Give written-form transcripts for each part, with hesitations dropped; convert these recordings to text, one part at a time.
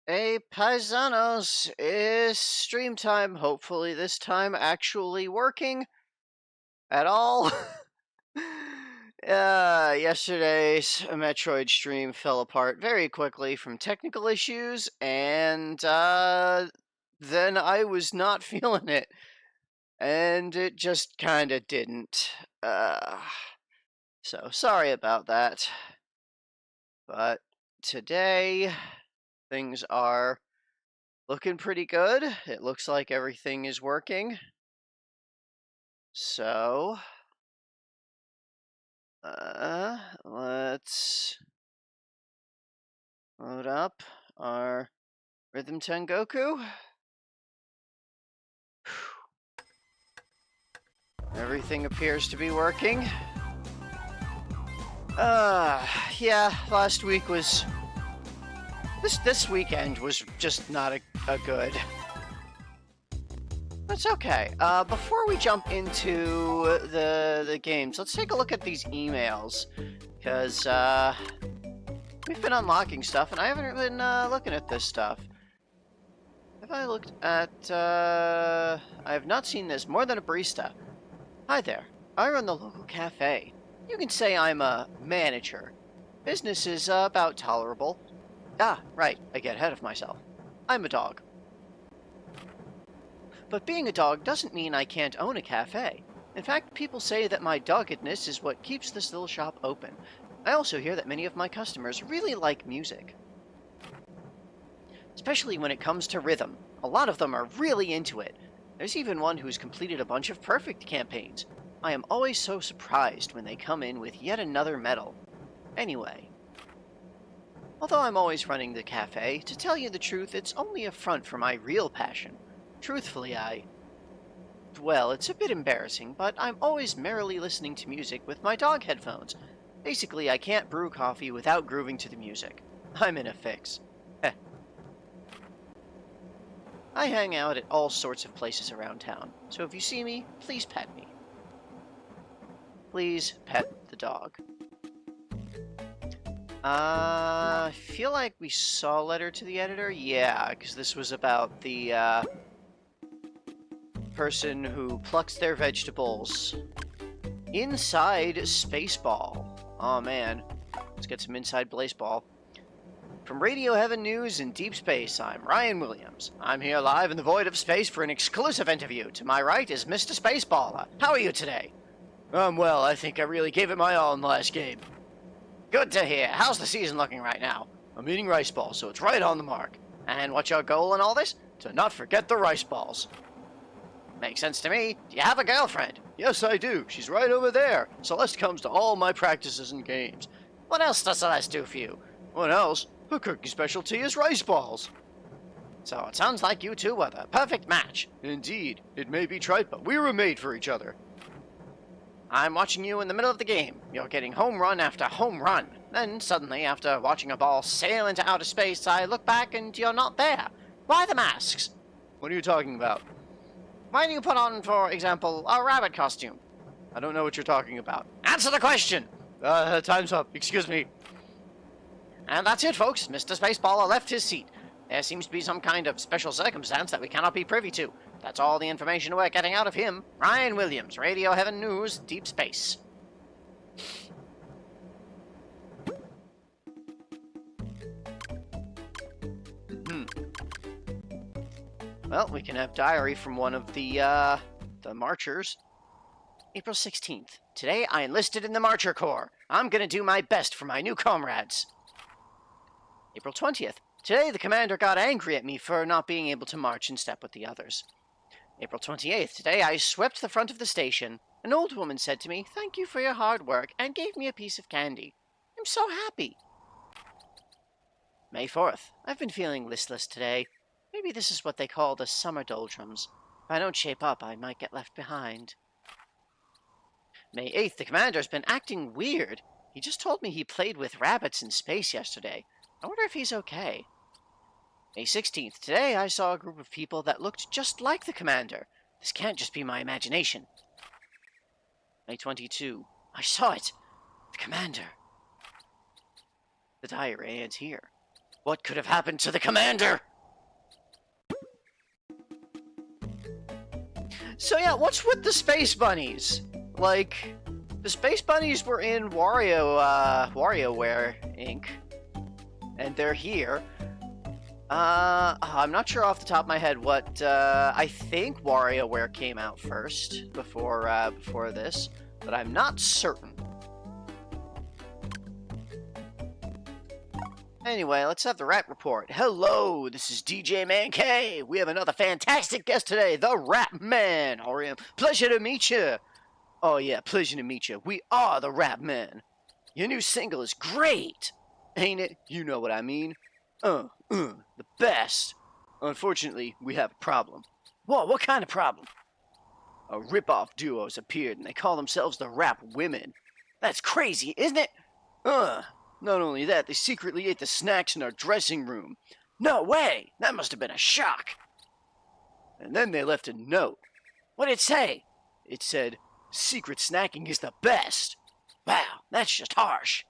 Hey, paisanos, is stream time hopefully this time actually working at all? Yesterday's Metroid stream fell apart very quickly from technical issues, and then I was not feeling it, and it just kinda didn't. So sorry about that. But today, things are looking pretty good. It looks like everything is working. So, let's load up our Rhythm Tengoku. Everything appears to be working. Yeah, last week was... This weekend was just not a good... That's okay. Before we jump into the games, let's take a look at these emails. Because, we've been unlocking stuff, and I haven't been looking at this stuff. Have I looked at... I have not seen this. More than a barista. Hi there. I run the local cafe. You can say I'm a manager. Business is about tolerable. Ah, right. I get ahead of myself. I'm a dog. But being a dog doesn't mean I can't own a cafe. In fact, people say that my doggedness is what keeps this little shop open. I also hear that many of my customers really like music. Especially when it comes to rhythm. A lot of them are really into it. There's even one who's completed a bunch of perfect campaigns. I am always so surprised when they come in with yet another medal. Anyway. Although I'm always running the cafe, to tell you the truth, it's only a front for my real passion. Truthfully, well, it's a bit embarrassing, but I'm always merrily listening to music with my dog headphones. Basically, I can't brew coffee without grooving to the music. I'm in a fix. Heh. I hang out at all sorts of places around town, so if you see me, please pet me. Please pet the dog. I feel like we saw a letter to the editor. Yeah, because this was about the, person who plucks their vegetables inside Spaceball. Oh man, let's get some inside Baseball. From Radio Heaven News in Deep Space, I'm Ryan Williams. I'm here live in the void of space for an exclusive interview. To my right is Mr. Spaceballer. How are you today? Well, I think I really gave it my all in the last game. Good to hear. How's the season looking right now? I'm eating rice balls, so it's right on the mark. And what's your goal in all this? To not forget the rice balls. Makes sense to me. Do you have a girlfriend? Yes, I do. She's right over there. Celeste comes to all my practices and games. What else does Celeste do for you? What else? Her cooking specialty is rice balls. So it sounds like you two were the perfect match. Indeed. It may be trite, but we were made for each other. I'm watching you in the middle of the game. You're getting home run after home run. Then suddenly, after watching a ball sail into outer space, I look back and you're not there. Why the masks? What are you talking about? Why do you put on, for example, a rabbit costume? I don't know what you're talking about. Answer the question! Time's up. Excuse me. And that's it, folks. Mr. Spaceballer left his seat. There seems to be some kind of special circumstance that we cannot be privy to. That's all the information we're getting out of him. Ryan Williams, Radio Heaven News, Deep Space. Well, we can have diary from one of the marchers. April 16th. Today I enlisted in the Marcher Corps. I'm gonna do my best for my new comrades. April 20th. Today the commander got angry at me for not being able to march in step with the others. April 28th. Today I swept the front of the station. An old woman said to me, "Thank you for your hard work," and gave me a piece of candy. I'm so happy. May 4th. I've been feeling listless today. Maybe this is what they call the summer doldrums. If I don't shape up, I might get left behind. May 8th. The commander's been acting weird. He just told me he played with rabbits in space yesterday. I wonder if he's okay. May 16th. Today I saw a group of people that looked just like the commander. This can't just be my imagination. May 22. I saw it. The commander. The diary ends here. What could have happened to the commander? So yeah, what's with the space bunnies? Like, the space bunnies were in WarioWare Inc. And they're here. I'm not sure off the top of my head what, I think WarioWare came out first before this, but I'm not certain. Anyway, let's have the Rat Report. Hello, this is DJ Man K. We have another fantastic guest today, the Rap Man. RM, pleasure to meet you. Oh yeah, pleasure to meet you. We are the Rap Men. Your new single is great, ain't it? You know what I mean. The best. Unfortunately, we have a problem. Whoa, what kind of problem? A rip-off duo has appeared, and they call themselves the Rap Women. That's crazy, isn't it? Not only that, they secretly ate the snacks in our dressing room. No way! That must have been a shock. And then they left a note. What did it say? It said, "Secret snacking is the best." Wow, that's just harsh.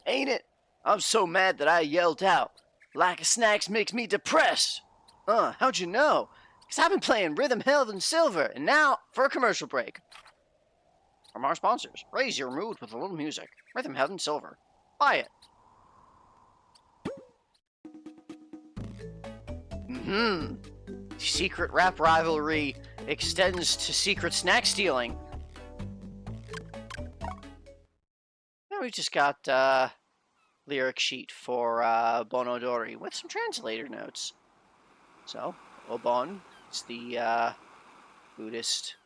Ain't it? I'm so mad that I yelled out. Lack of snacks makes me depressed. How'd you know? 'Cause I've been playing Rhythm, Health, and Silver, and now for a commercial break. From our sponsors, raise your mood with a little music. Rhythm, Health, and Silver. Buy it. Secret rap rivalry extends to secret snack stealing. Now we just got lyric sheet for Bonodori with some translator notes. So, Obon is the Buddhist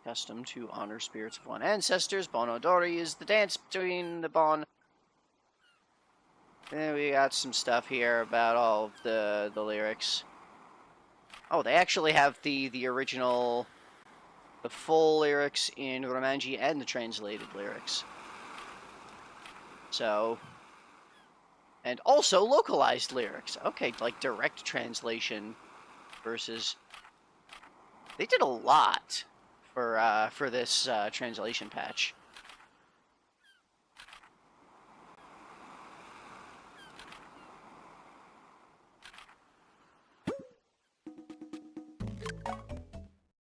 custom to honor spirits of one's ancestors. Bonodori is the dance between the Bon. Then we got some stuff here about all of the lyrics. Oh, they actually have the original, the full lyrics in Romanji and the translated lyrics. So, and also localized lyrics. Okay, like direct translation versus. They did a lot for this translation patch.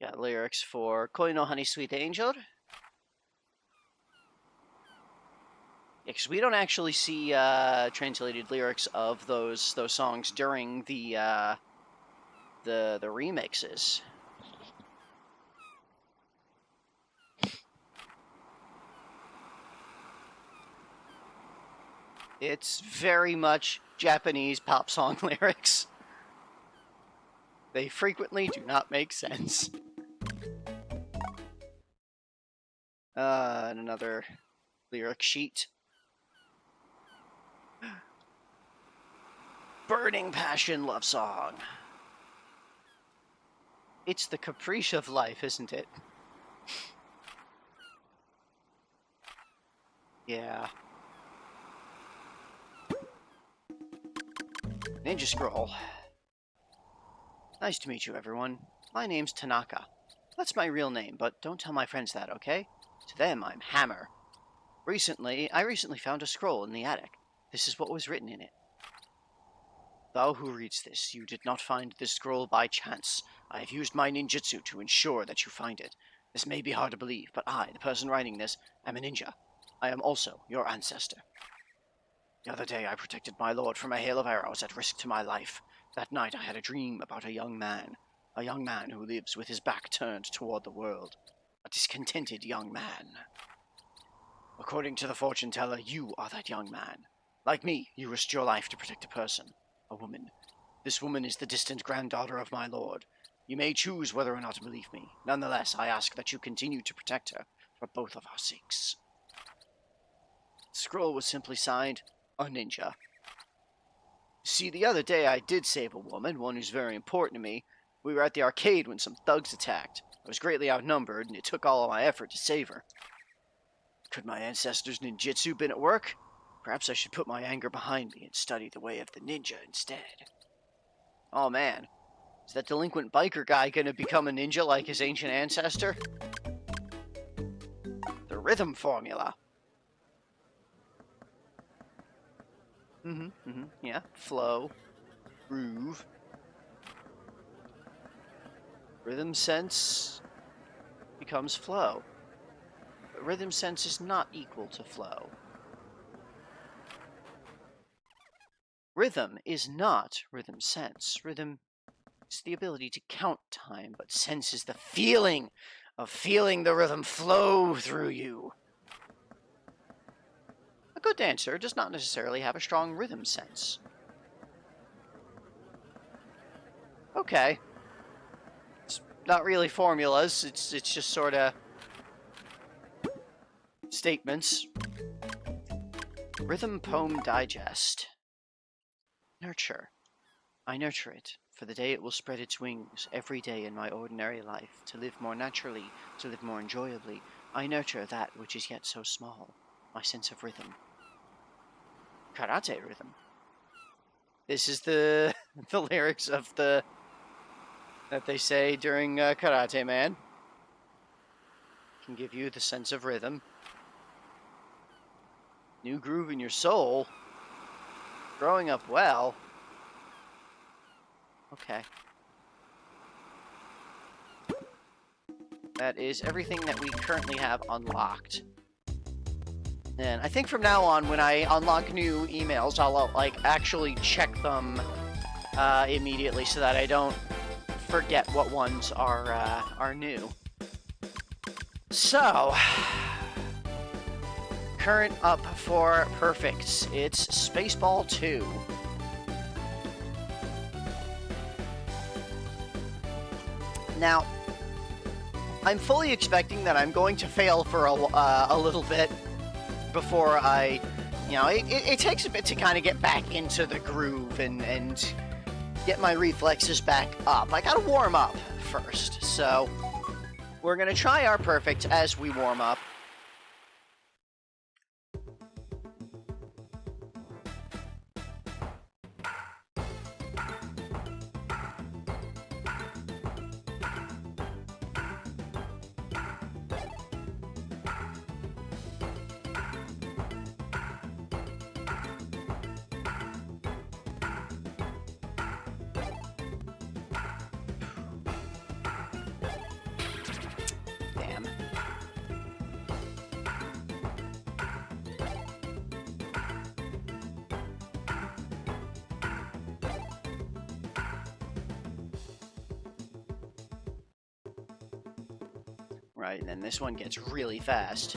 Got lyrics for Koi no Honey Sweet Angel. Yeah, because we don't actually see translated lyrics of those songs during the remixes. It's very much Japanese pop song lyrics. They frequently do not make sense. And another lyric sheet. Burning Passion love song. It's the caprice of life, isn't it? Yeah. Ninja Scroll. Nice to meet you, everyone. My name's Tanaka. That's my real name, but don't tell my friends that, okay? To them, I'm Hammer. I recently found a scroll in the attic. This is what was written in it. Thou who reads this, you did not find this scroll by chance. I have used my ninjutsu to ensure that you find it. This may be hard to believe, but I, the person writing this, am a ninja. I am also your ancestor. The other day I protected my lord from a hail of arrows at risk to my life. That night I had a dream about a young man who lives with his back turned toward the world. A discontented young man. According to the fortune teller, you are that young man. Like me, you risked your life to protect a person, a woman. This woman is the distant granddaughter of my lord. You may choose whether or not to believe me. Nonetheless, I ask that you continue to protect her for both of our sakes. The scroll was simply signed, a ninja. See, the other day I did save a woman, one who's very important to me. We were at the arcade when some thugs attacked. I was greatly outnumbered, and it took all of my effort to save her. Could my ancestors' ninjutsu been at work? Perhaps I should put my anger behind me and study the way of the ninja instead. Oh man, is that delinquent biker guy gonna become a ninja like his ancient ancestor? The rhythm formula. Yeah. Flow. Groove. Rhythm sense becomes flow. But rhythm sense is not equal to flow. Rhythm is not rhythm sense. Rhythm is the ability to count time, but sense is the feeling of feeling the rhythm flow through you. A good dancer does not necessarily have a strong rhythm sense. Okay. It's not really formulas, it's just sort of statements. Rhythm Poem Digest. Nurture. I nurture it, for the day it will spread its wings, every day in my ordinary life, to live more naturally, to live more enjoyably. I nurture that which is yet so small, my sense of rhythm. Karate rhythm. This is the the lyrics of that they say during Karate Man. Can give you the sense of rhythm. New groove in your soul. Growing up well. Okay. That is everything that we currently have unlocked. And I think from now on, when I unlock new emails, I'll actually check them immediately so that I don't forget what ones are new. So, current up for perfects. It's Spaceball 2. Now, I'm fully expecting that I'm going to fail for a little bit before I, it takes a bit to kind of get back into the groove and get my reflexes back up. I gotta warm up first, so we're gonna try our perfect as we warm up. Damn. Right, and then this one gets really fast.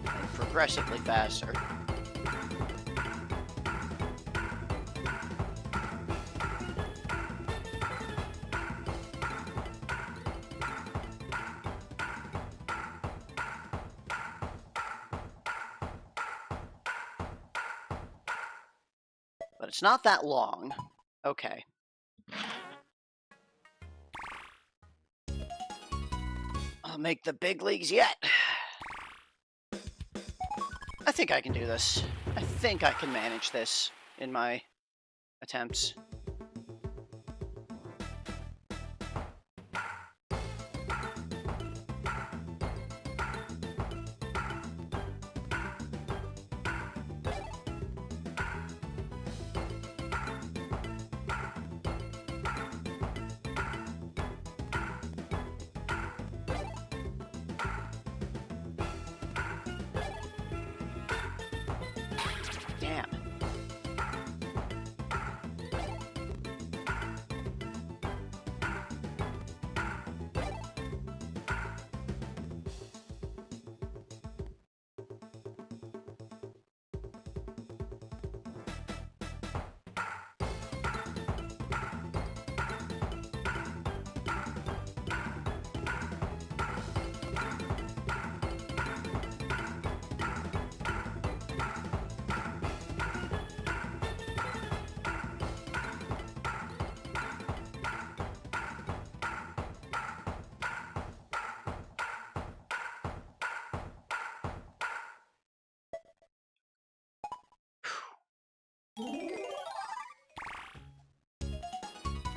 And progressively faster. But it's not that long. Okay. I'll make the big leagues yet. I think I can do this. I think I can manage this in my attempts. Damn.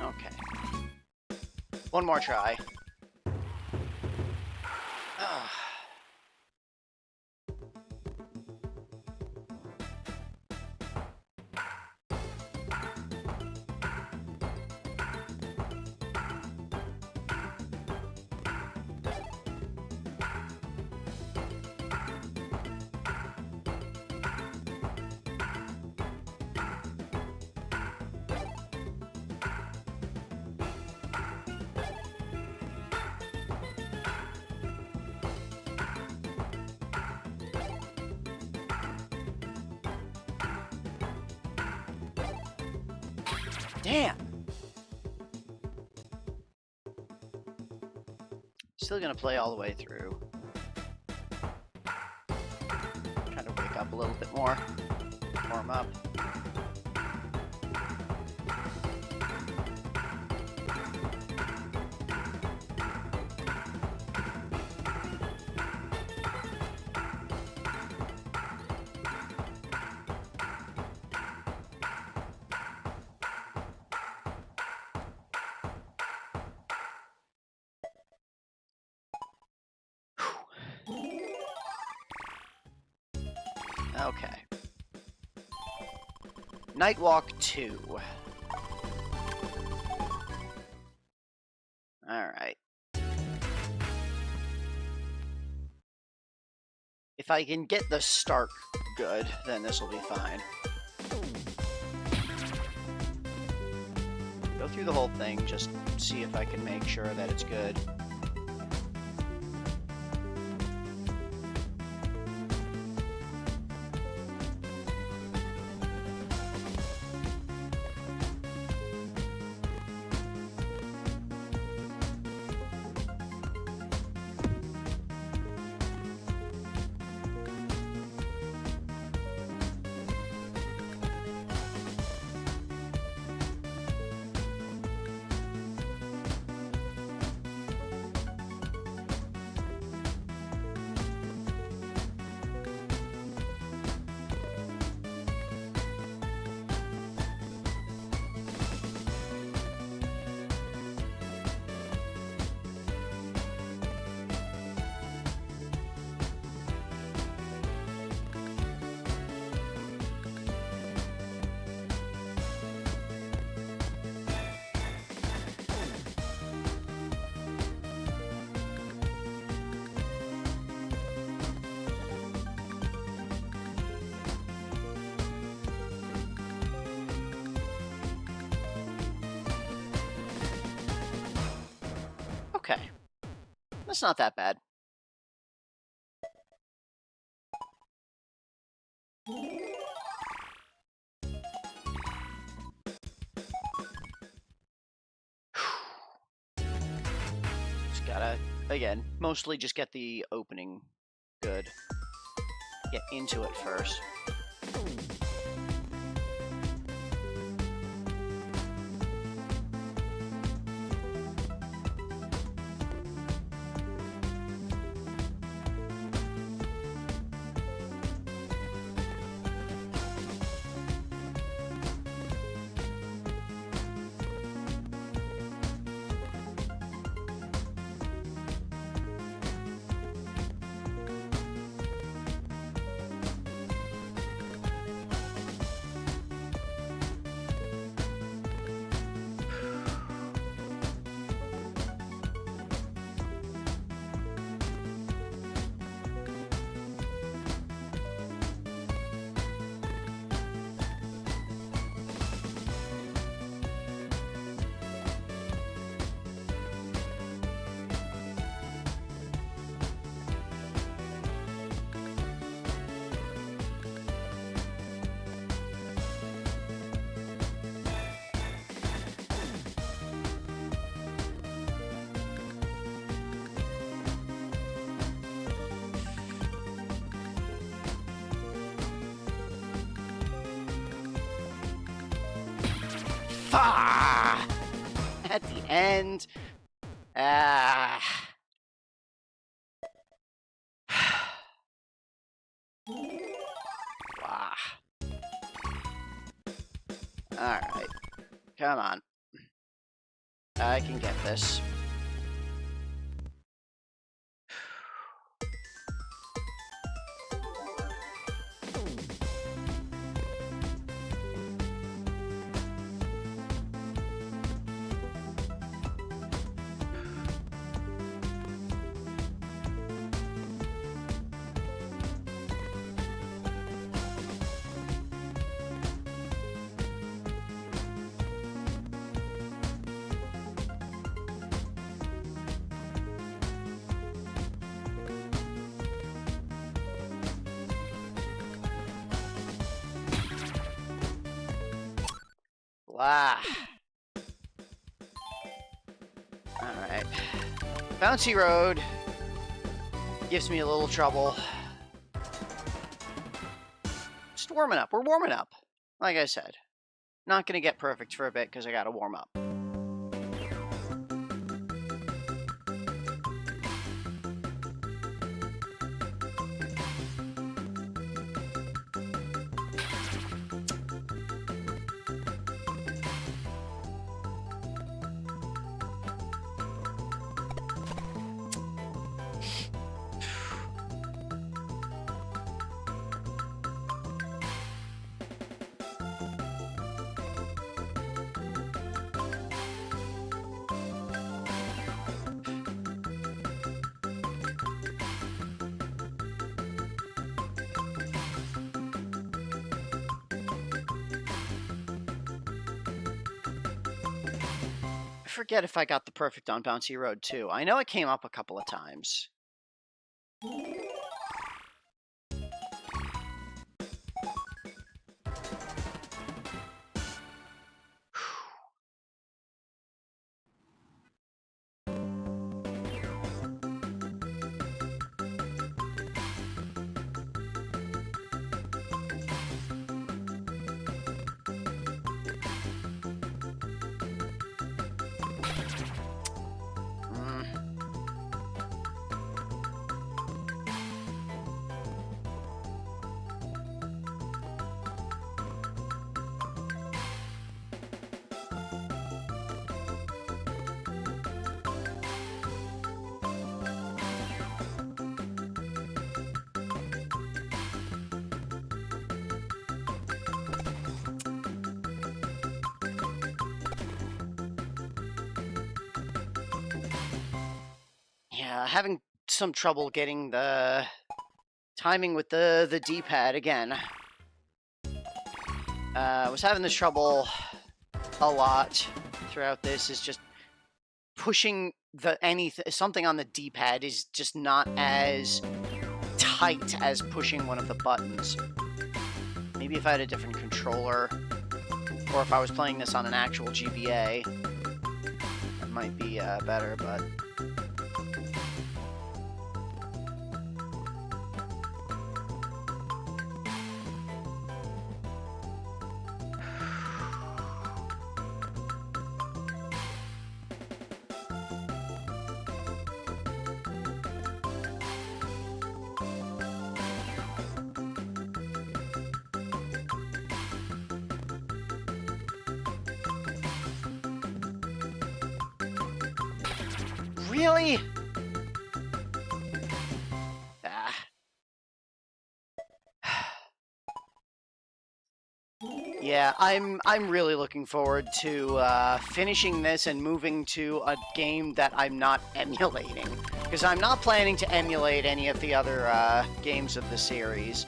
Okay. One more try. Damn! Still gonna play all the way through. Try to wake up a little bit more. Warm up. Okay. Nightwalk 2. Alright. If I can get the start good, then this will be fine. Go through the whole thing, just see if I can make sure that it's good. Okay. That's not that bad. Just gotta, again, mostly just get the opening good. Get into it first. Ah! At the end. Ah. Ah. Alright. Come on. I can get this. Ah. Alright. Bouncy Road gives me a little trouble. Just warming up. We're warming up. Like I said. Not going to get perfect for a bit because I got to warm up. I forget if I got the perfect on Bouncy Road too. I know it came up a couple of times. Yeah, having some trouble getting the timing with the D-pad again. I was having this trouble a lot throughout this. Is just pushing something on the D-pad is just not as tight as pushing one of the buttons. Maybe if I had a different controller, or if I was playing this on an actual GBA, that might be better, but... Really? Yeah, I'm really looking forward to finishing this and moving to a game that I'm not emulating, because I'm not planning to emulate any of the other games of the series.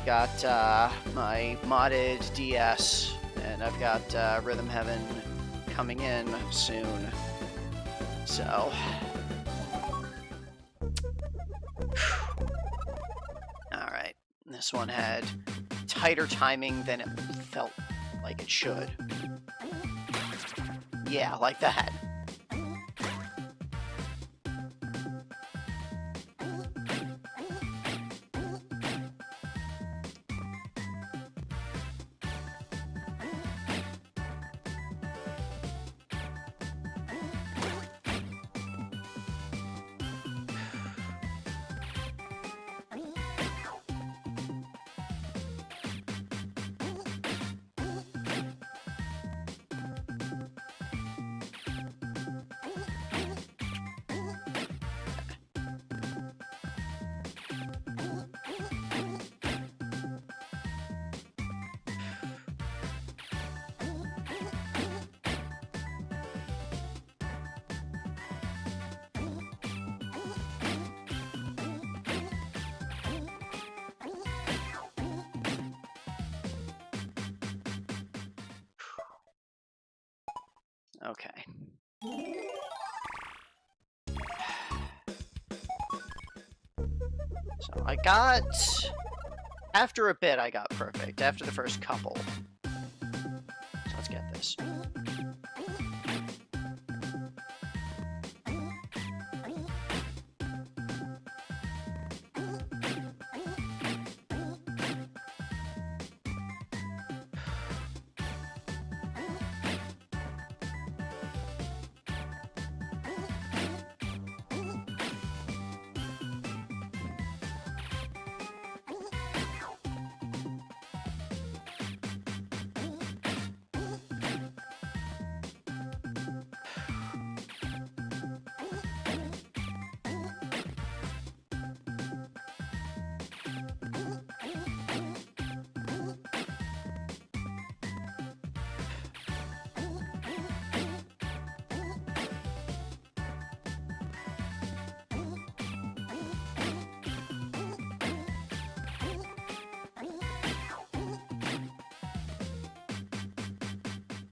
Got my modded DS, and I've got Rhythm Heaven coming in soon, so... Alright, this one had tighter timing than it felt like it should. Yeah, like that. Okay. So I got... After a bit, I got perfect. After the first couple. So let's get this.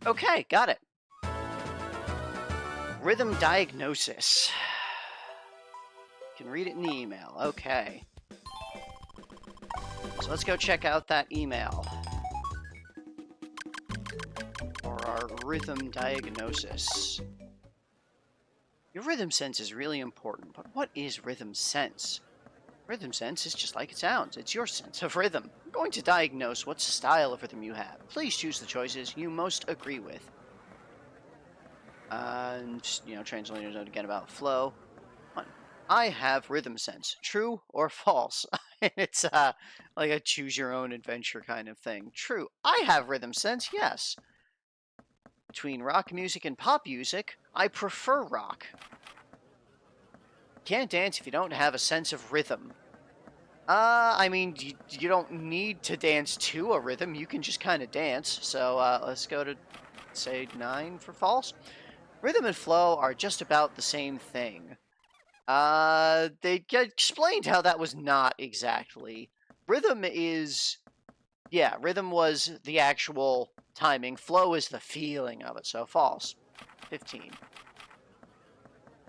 Okay, got it. Rhythm diagnosis. You can read it in the email. Okay. So let's go check out that email. For our rhythm diagnosis. Your rhythm sense is really important, but what is rhythm sense? Rhythm sense is just like it sounds. It's your sense of rhythm. I'm going to diagnose what style of rhythm you have. Please choose the choices you most agree with. And, translator's note again about flow. I have rhythm sense. True or false? It's like a choose your own adventure kind of thing. True. I have rhythm sense, yes. Between rock music and pop music, I prefer rock. Can't dance if you don't have a sense of rhythm. I mean, you don't need to dance to a rhythm. You can just kind of dance. So let's go to, say, 9 for false. Rhythm and flow are just about the same thing. They explained how that was not exactly. Rhythm is, yeah, rhythm was the actual timing. Flow is the feeling of it, so false. 15.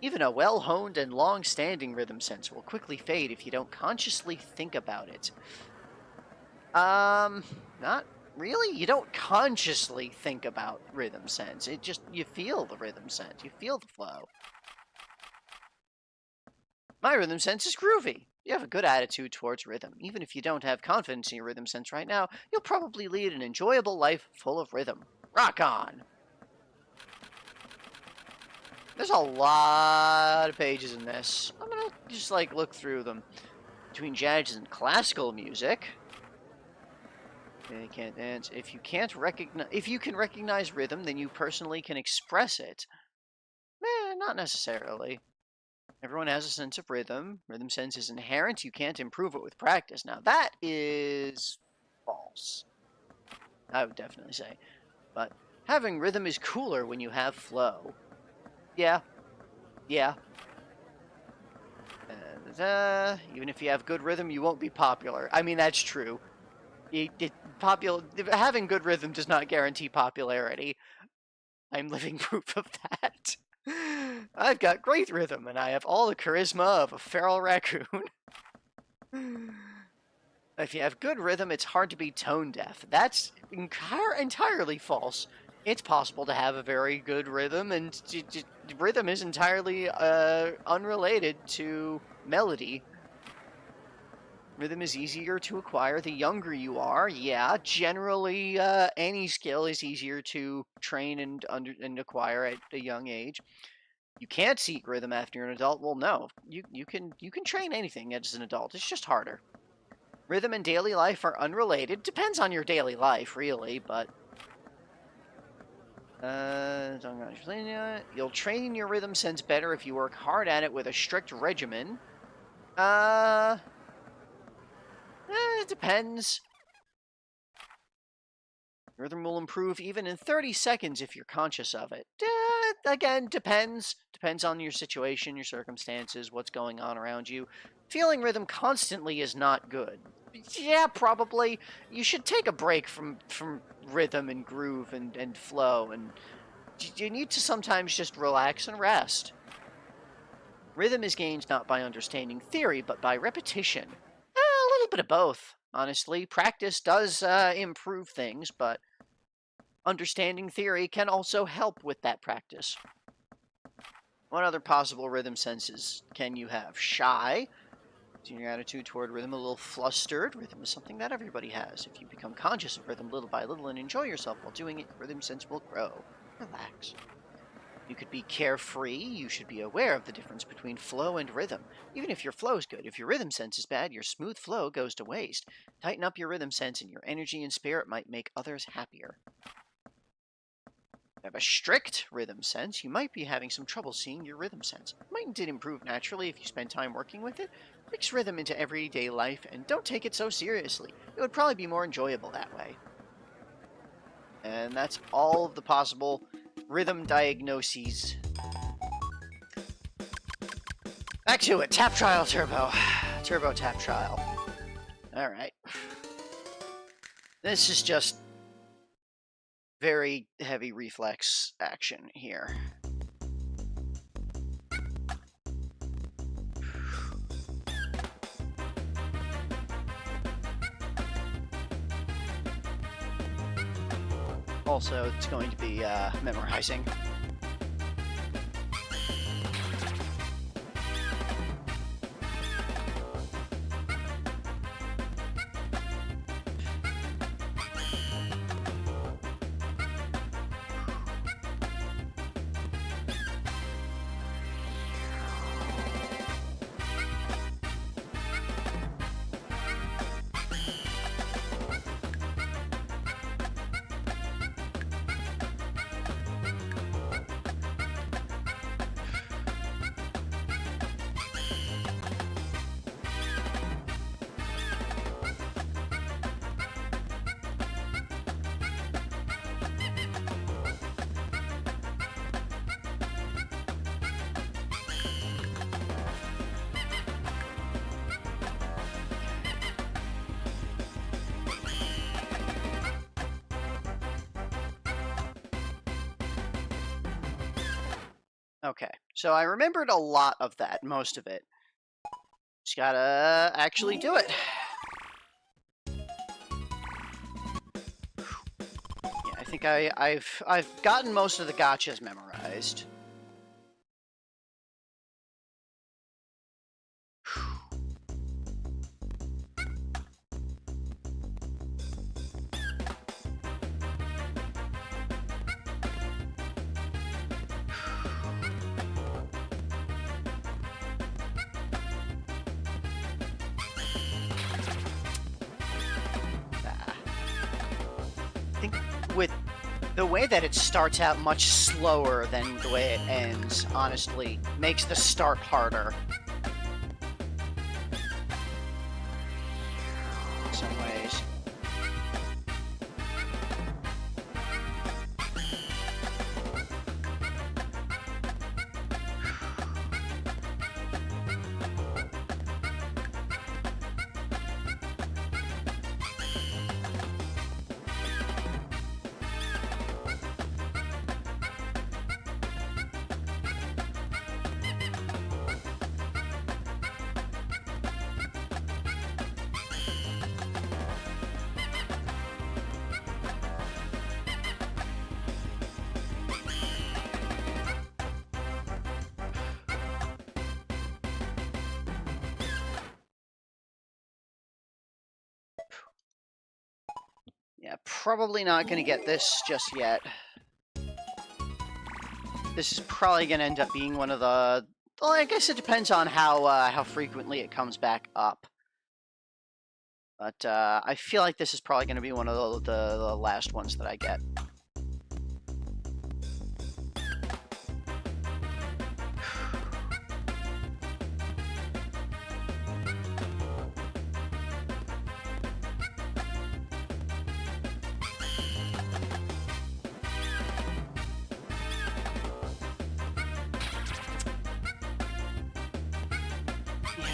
Even a well-honed and long-standing rhythm sense will quickly fade if you don't consciously think about it. Not really. You don't consciously think about rhythm sense. It just, you feel the rhythm sense. You feel the flow. My rhythm sense is groovy. You have a good attitude towards rhythm. Even if you don't have confidence in your rhythm sense right now, you'll probably lead an enjoyable life full of rhythm. Rock on! There's a lot of pages in this. I'm gonna just, look through them. Between jazz and classical music. You can't dance. If you can recognize rhythm, then you personally can express it. Not necessarily. Everyone has a sense of rhythm. Rhythm sense is inherent. You can't improve it with practice. Now, that is false. I would definitely say. But having rhythm is cooler when you have flow. Yeah. Yeah. Even if you have good rhythm, you won't be popular. I mean, that's true. Having good rhythm does not guarantee popularity. I'm living proof of that. I've got great rhythm, and I have all the charisma of a feral raccoon. If you have good rhythm, it's hard to be tone deaf. That's entirely false. It's possible to have a very good rhythm, and rhythm is entirely unrelated to melody. Rhythm is easier to acquire the younger you are. Yeah, generally, any skill is easier to train and acquire at a young age. You can't seek rhythm after you're an adult. Well, no, you can train anything as an adult. It's just harder. Rhythm and daily life are unrelated. Depends on your daily life, really, but you'll train your rhythm sense better if you work hard at it with a strict regimen. It depends. Rhythm will improve even in 30 seconds if you're conscious of it. Again, depends. Depends on your situation, your circumstances, what's going on around you. Feeling rhythm constantly is not good. Yeah, probably. You should take a break from rhythm and groove and flow, and you need to sometimes just relax and rest. Rhythm is gained not by understanding theory, but by repetition. A little bit of both, honestly. Practice does improve things, but understanding theory can also help with that practice. What other possible rhythm senses can you have? Shy. Your attitude toward rhythm a little flustered. Rhythm is something that everybody has. If you become conscious of rhythm little by little and enjoy yourself while doing it, your rhythm sense will grow. Relax. You could be carefree. You should be aware of the difference between flow and rhythm. Even if your flow is good, if your rhythm sense is bad, your smooth flow goes to waste. Tighten up your rhythm sense and your energy and spirit might make others happier. If you have a strict rhythm sense, you might be having some trouble seeing your rhythm sense. It might improve naturally if you spend time working with it. Mix rhythm into everyday life and don't take it so seriously. It would probably be more enjoyable that way. And that's all of the possible rhythm diagnoses. Back to it. Tap trial turbo. Turbo tap trial. Alright. This is just very heavy reflex action here. Also, it's going to be memorizing. Okay, so I remembered a lot of that, most of it. Just gotta actually do it. Yeah, I think I've gotten most of the gotchas memorized. I think with the way that it starts out much slower than the way it ends, honestly, makes the start harder. In some ways. Yeah, probably not going to get this just yet. This is probably going to end up being one of the... Well, I guess it depends on how frequently it comes back up. But I feel like this is probably going to be one of the last ones that I get.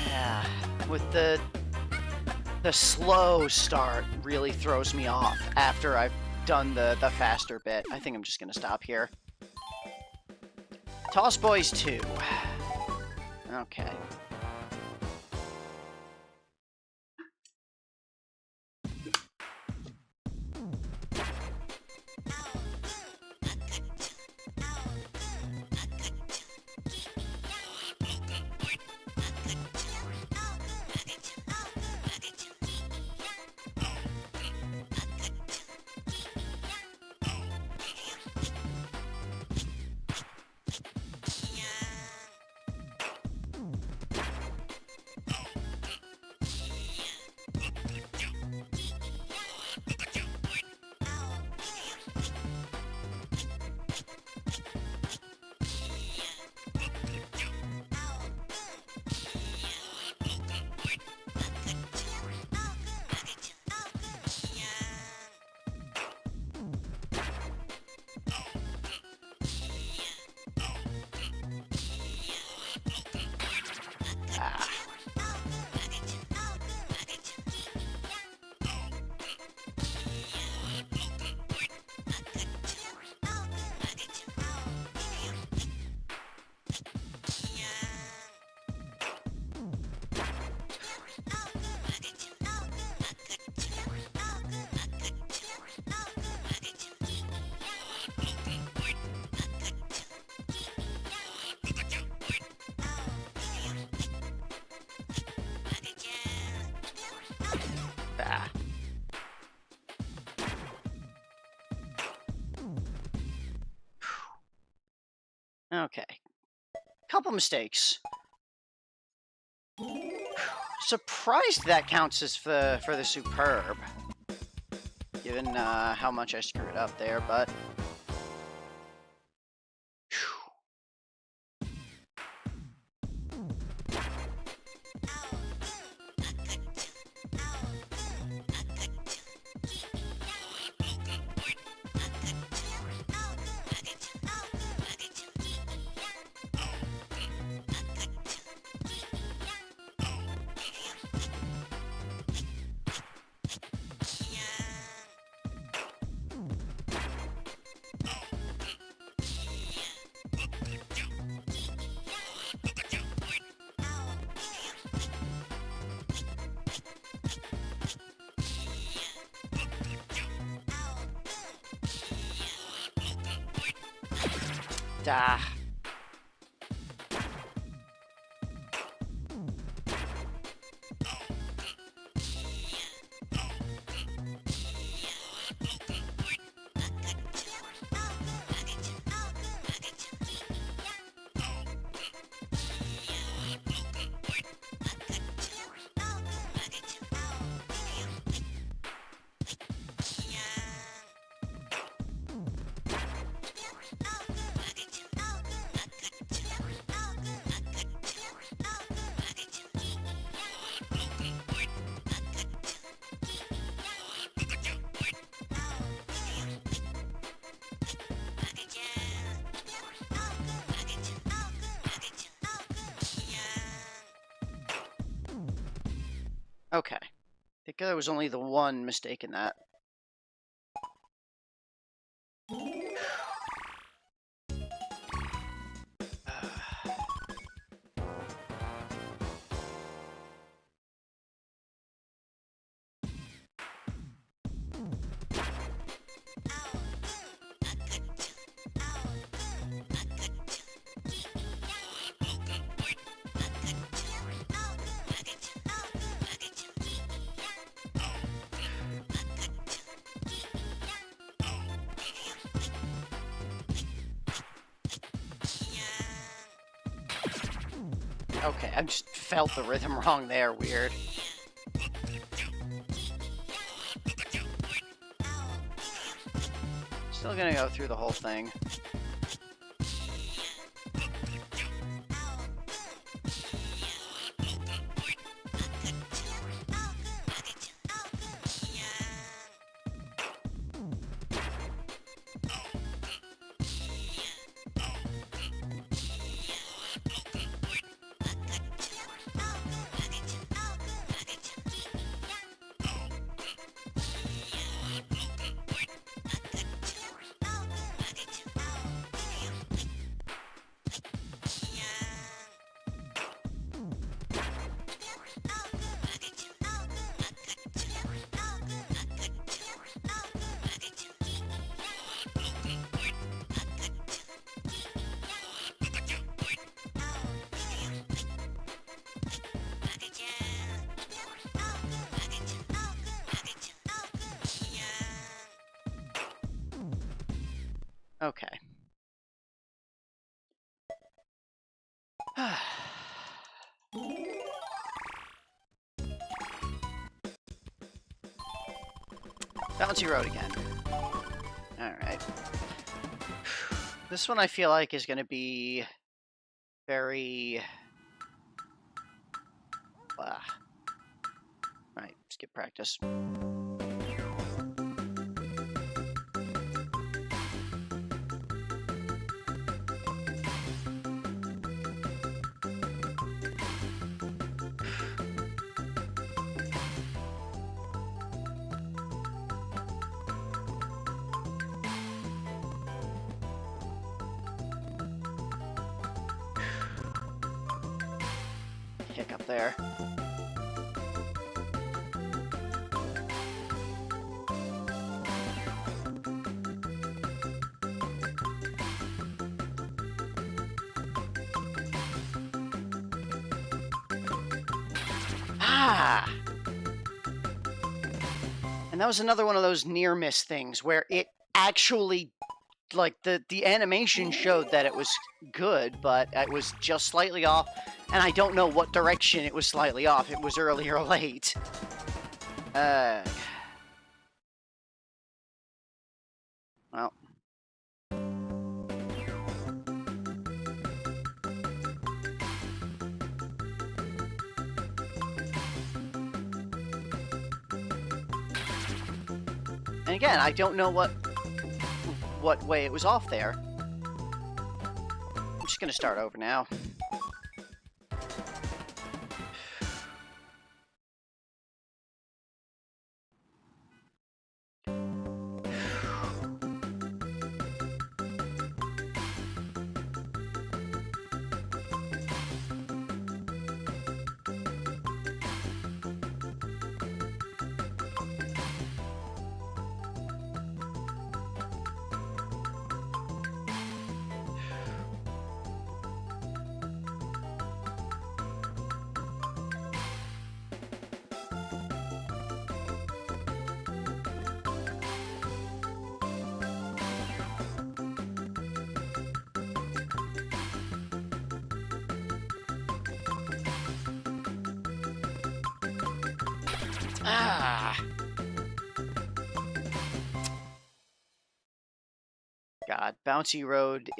Yeah, with the slow start really throws me off after I've done the faster bit. I think I'm just going to stop here. Toss Boys 2. Okay. Okay. Couple mistakes. Surprised that counts as for the superb. Given how much I screwed up there, but... Ah. Okay. I think there was only the one mistake in that. Okay, I just felt the rhythm wrong there. Weird. Still gonna go through the whole thing. Okay. Bouncy road again. Alright. This one I feel like is going to be very... Alright, skip practice. Hiccup there. Ah! And that was another one of those near miss things where it actually like, the animation showed that it was good, but it was just slightly off, and I don't know what direction it was slightly off. It was early or late. Well. And again, I don't know what way it was off there. I'm just gonna start over now. Ah. God, Bouncy Road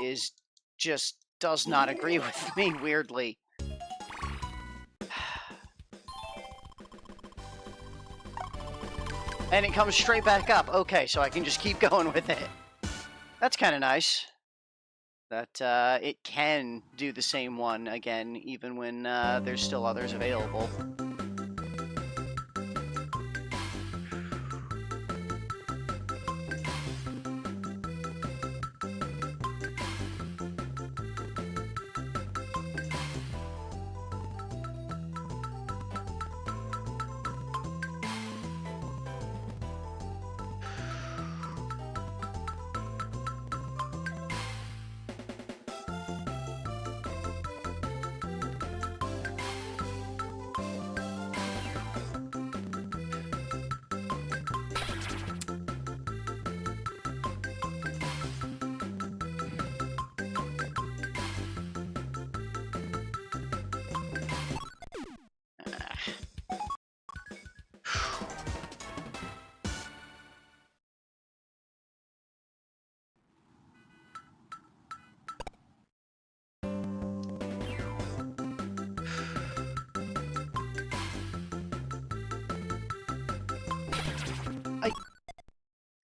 just does not agree with me, weirdly. And it comes straight back up. Okay, so I can just keep going with it. That's kind of nice. That it can do the same one again, even when there's still others available.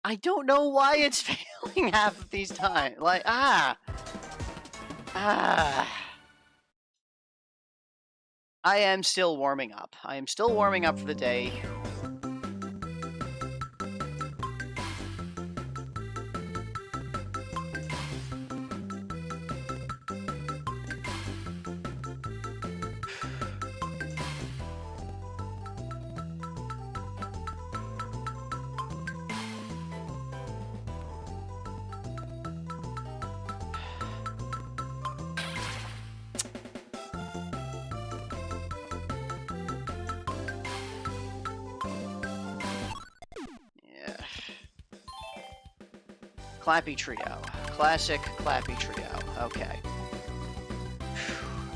I don't know why it's failing half of these times. Like, I am still warming up. I am still warming up for the day. Clappy Trio. Classic Clappy Trio. Okay.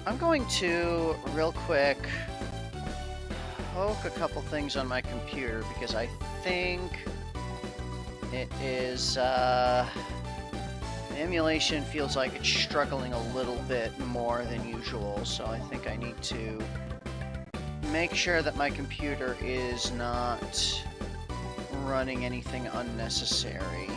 I'm going to, real quick, poke a couple things on my computer because I think it is, the emulation feels like it's struggling a little bit more than usual, so I think I need to make sure that my computer is not running anything unnecessary.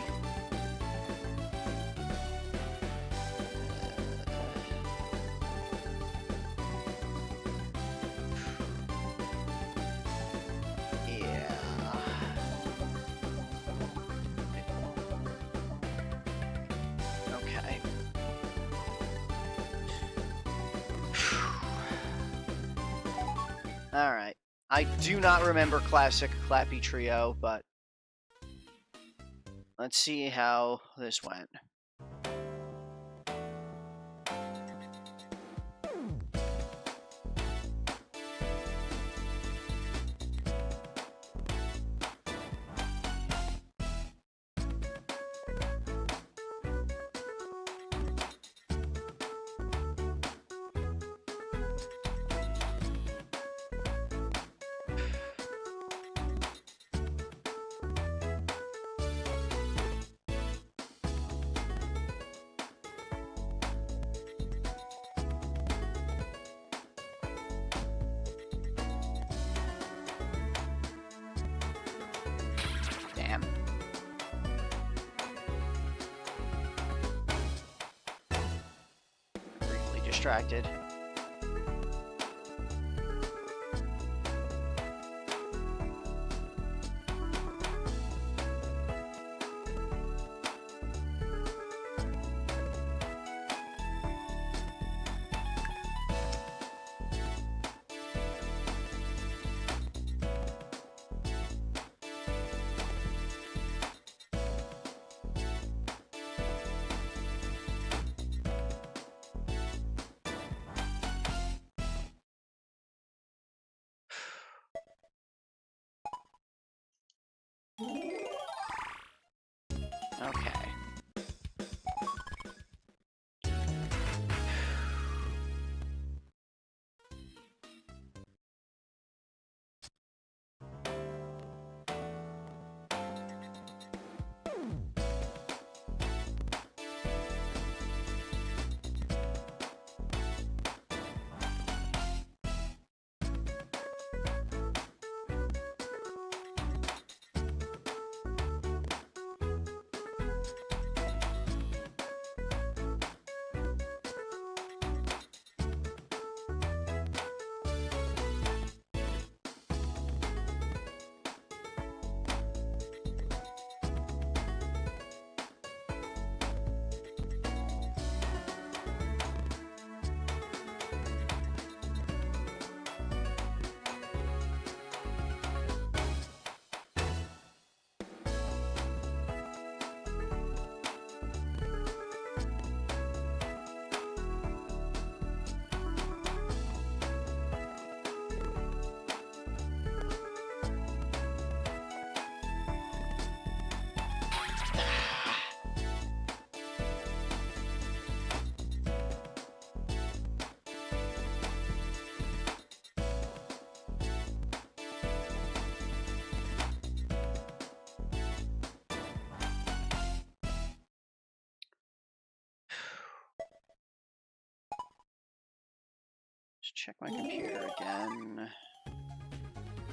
Alright. I do not remember classic Clappy Trio, but let's see how this went. distracted. Okay. Just check my computer again.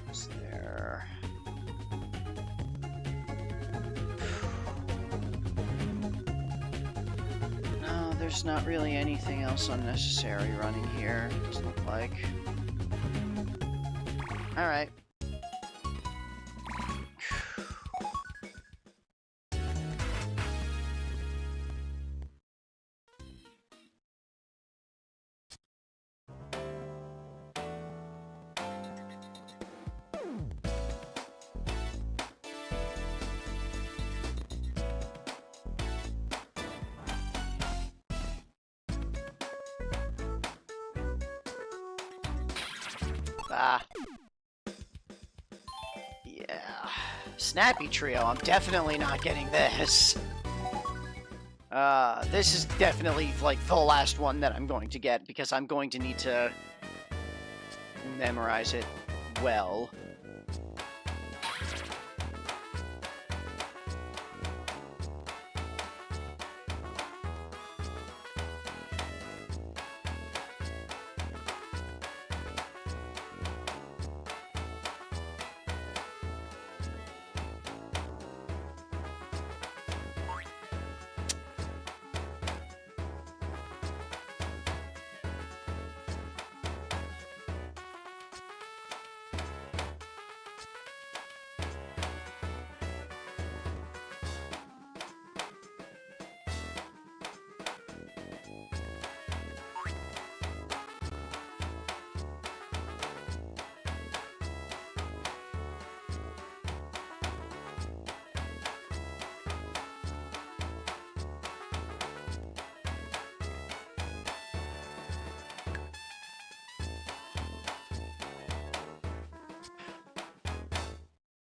Is there... No, there's not really anything else unnecessary running here, doesn't look like. Alright. Ah. Yeah. Snappy Trio, I'm definitely not getting this. This is definitely, like, the last one that I'm going to get, because I'm going to need to memorize it well.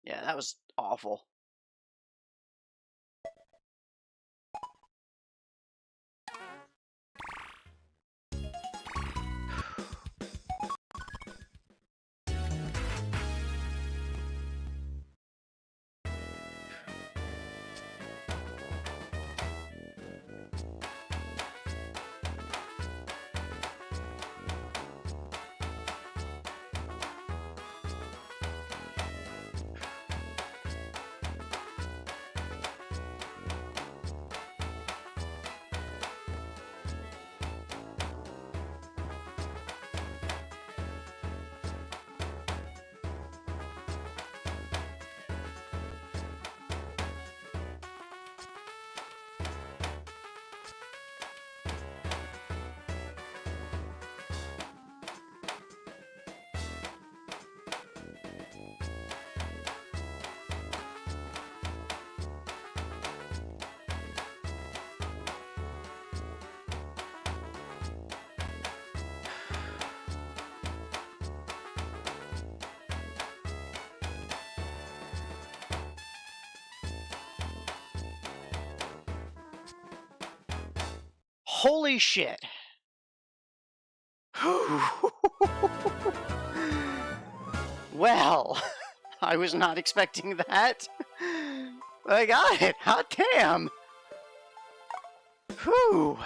Yeah, that was awful. Holy shit. Well, I was not expecting that. I got it. Hot damn. Whew.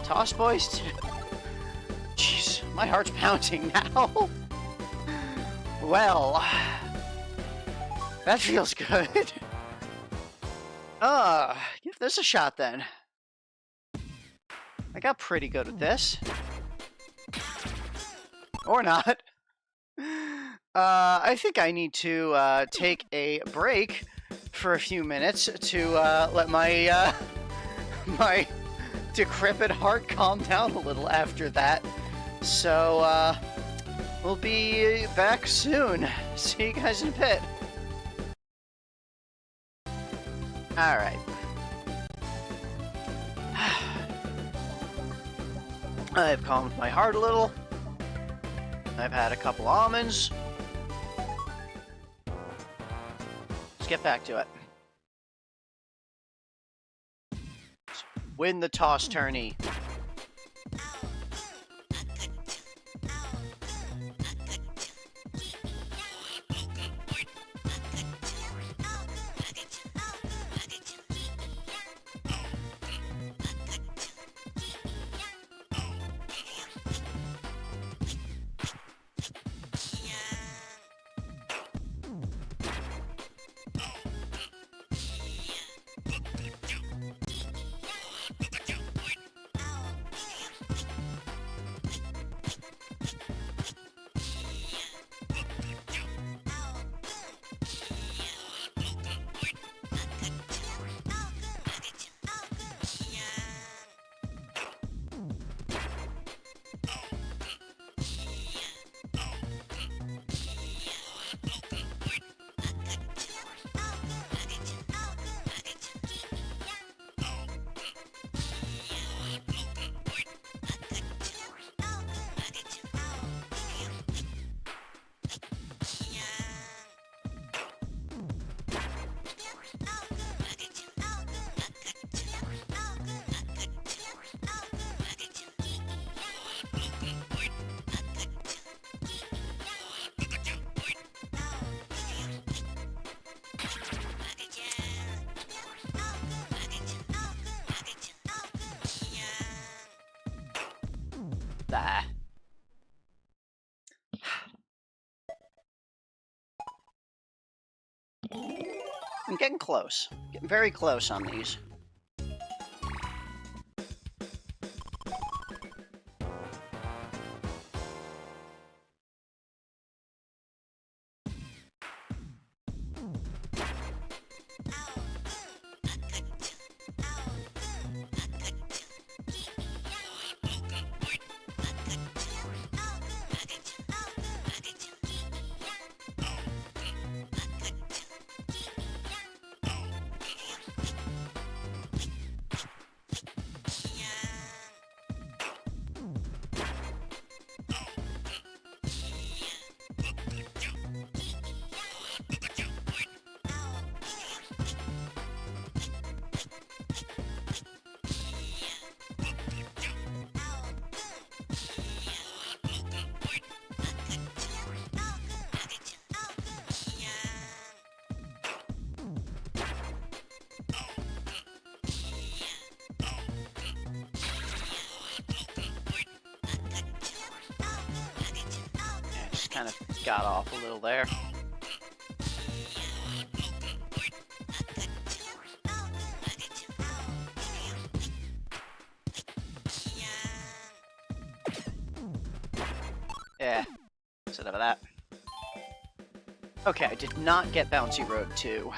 Toss boys too. Jeez, my heart's pounding now. Well, that feels good. Give this a shot then. I got pretty good at this. Or not. I think I need to take a break for a few minutes to let my my decrepit heart calm down a little after that. So we'll be back soon. See you guys in a bit. Alright. I've calmed my heart a little. I've had a couple almonds. Let's get back to it. Let's win the toss tourney. There. I'm getting close. Getting very close on these. Kind of got off a little there. Yeah, instead of that. Okay, I did not get Bouncy Road 2.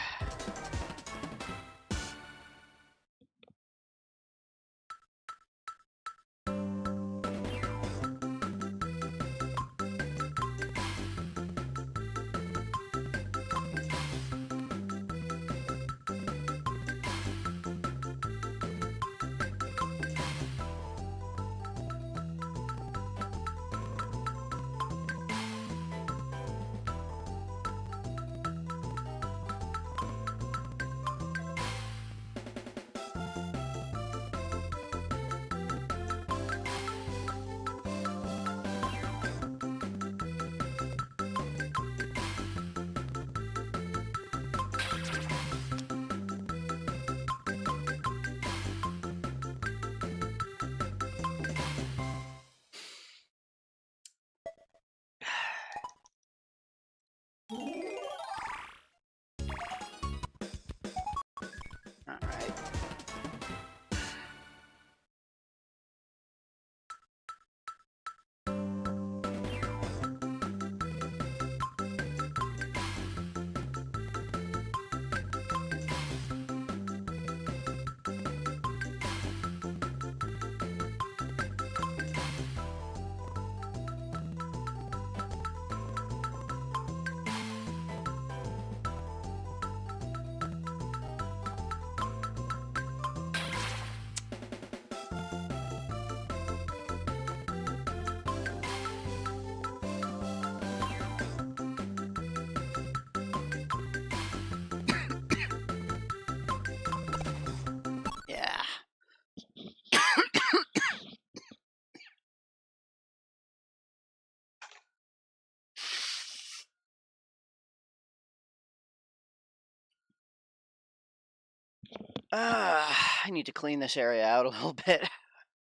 I need to clean this area out a little bit.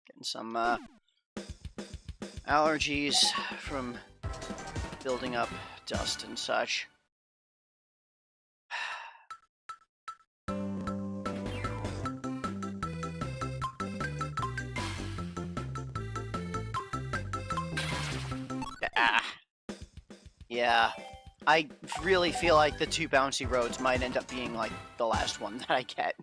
Getting some allergies from building up dust and such. Yeah, I really feel like the 2 bouncy roads might end up being like the last one that I get.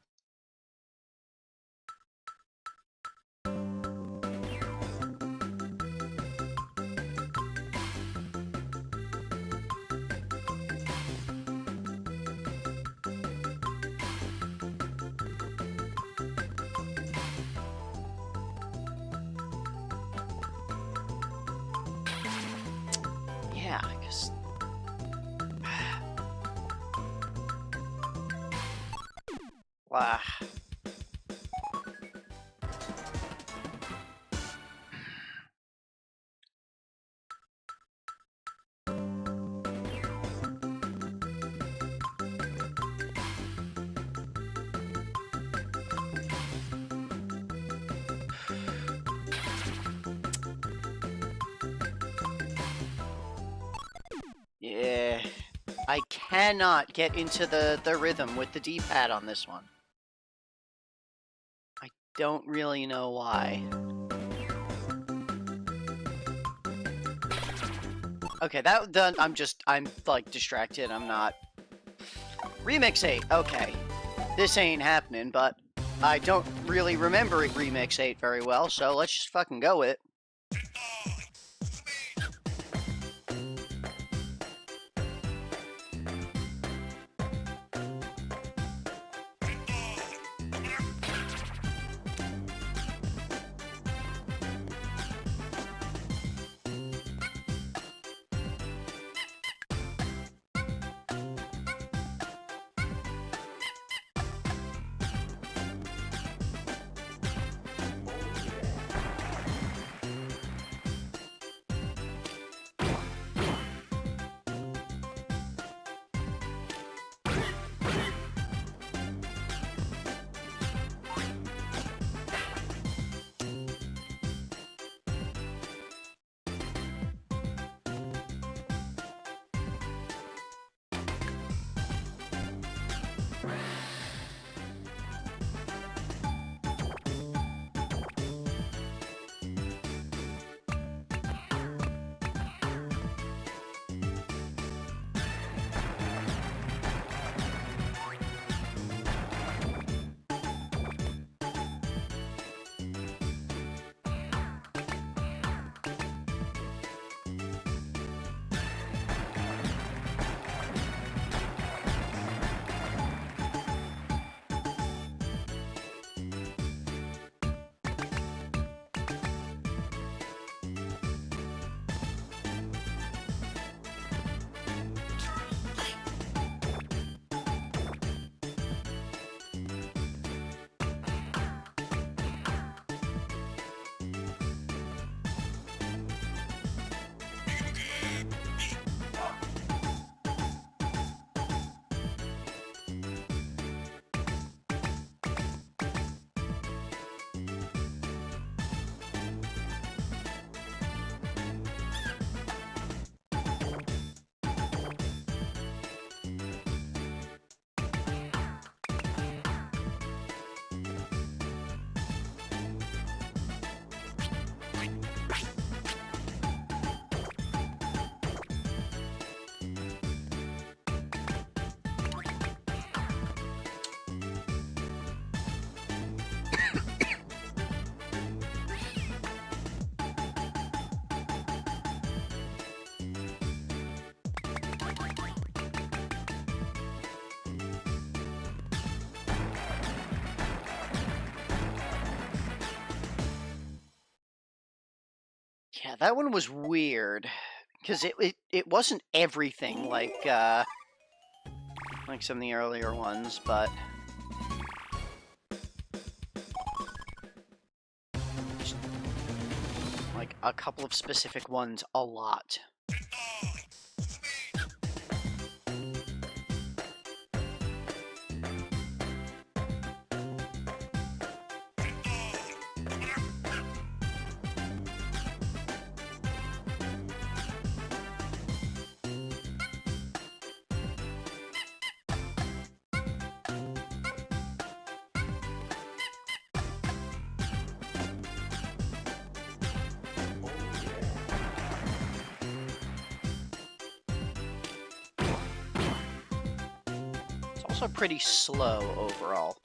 Yeah, because... Wow. Yeah, I cannot get into the rhythm with the D-pad on this one. I don't really know why. Okay, that done. I'm like distracted. I'm not. Remix 8. Okay, this ain't happening. But I don't really remember Remix 8 very well, so let's just fucking go with it. Yeah, that one was weird because it wasn't everything like some of the earlier ones, but just, like a couple of specific ones a lot. also pretty slow overall.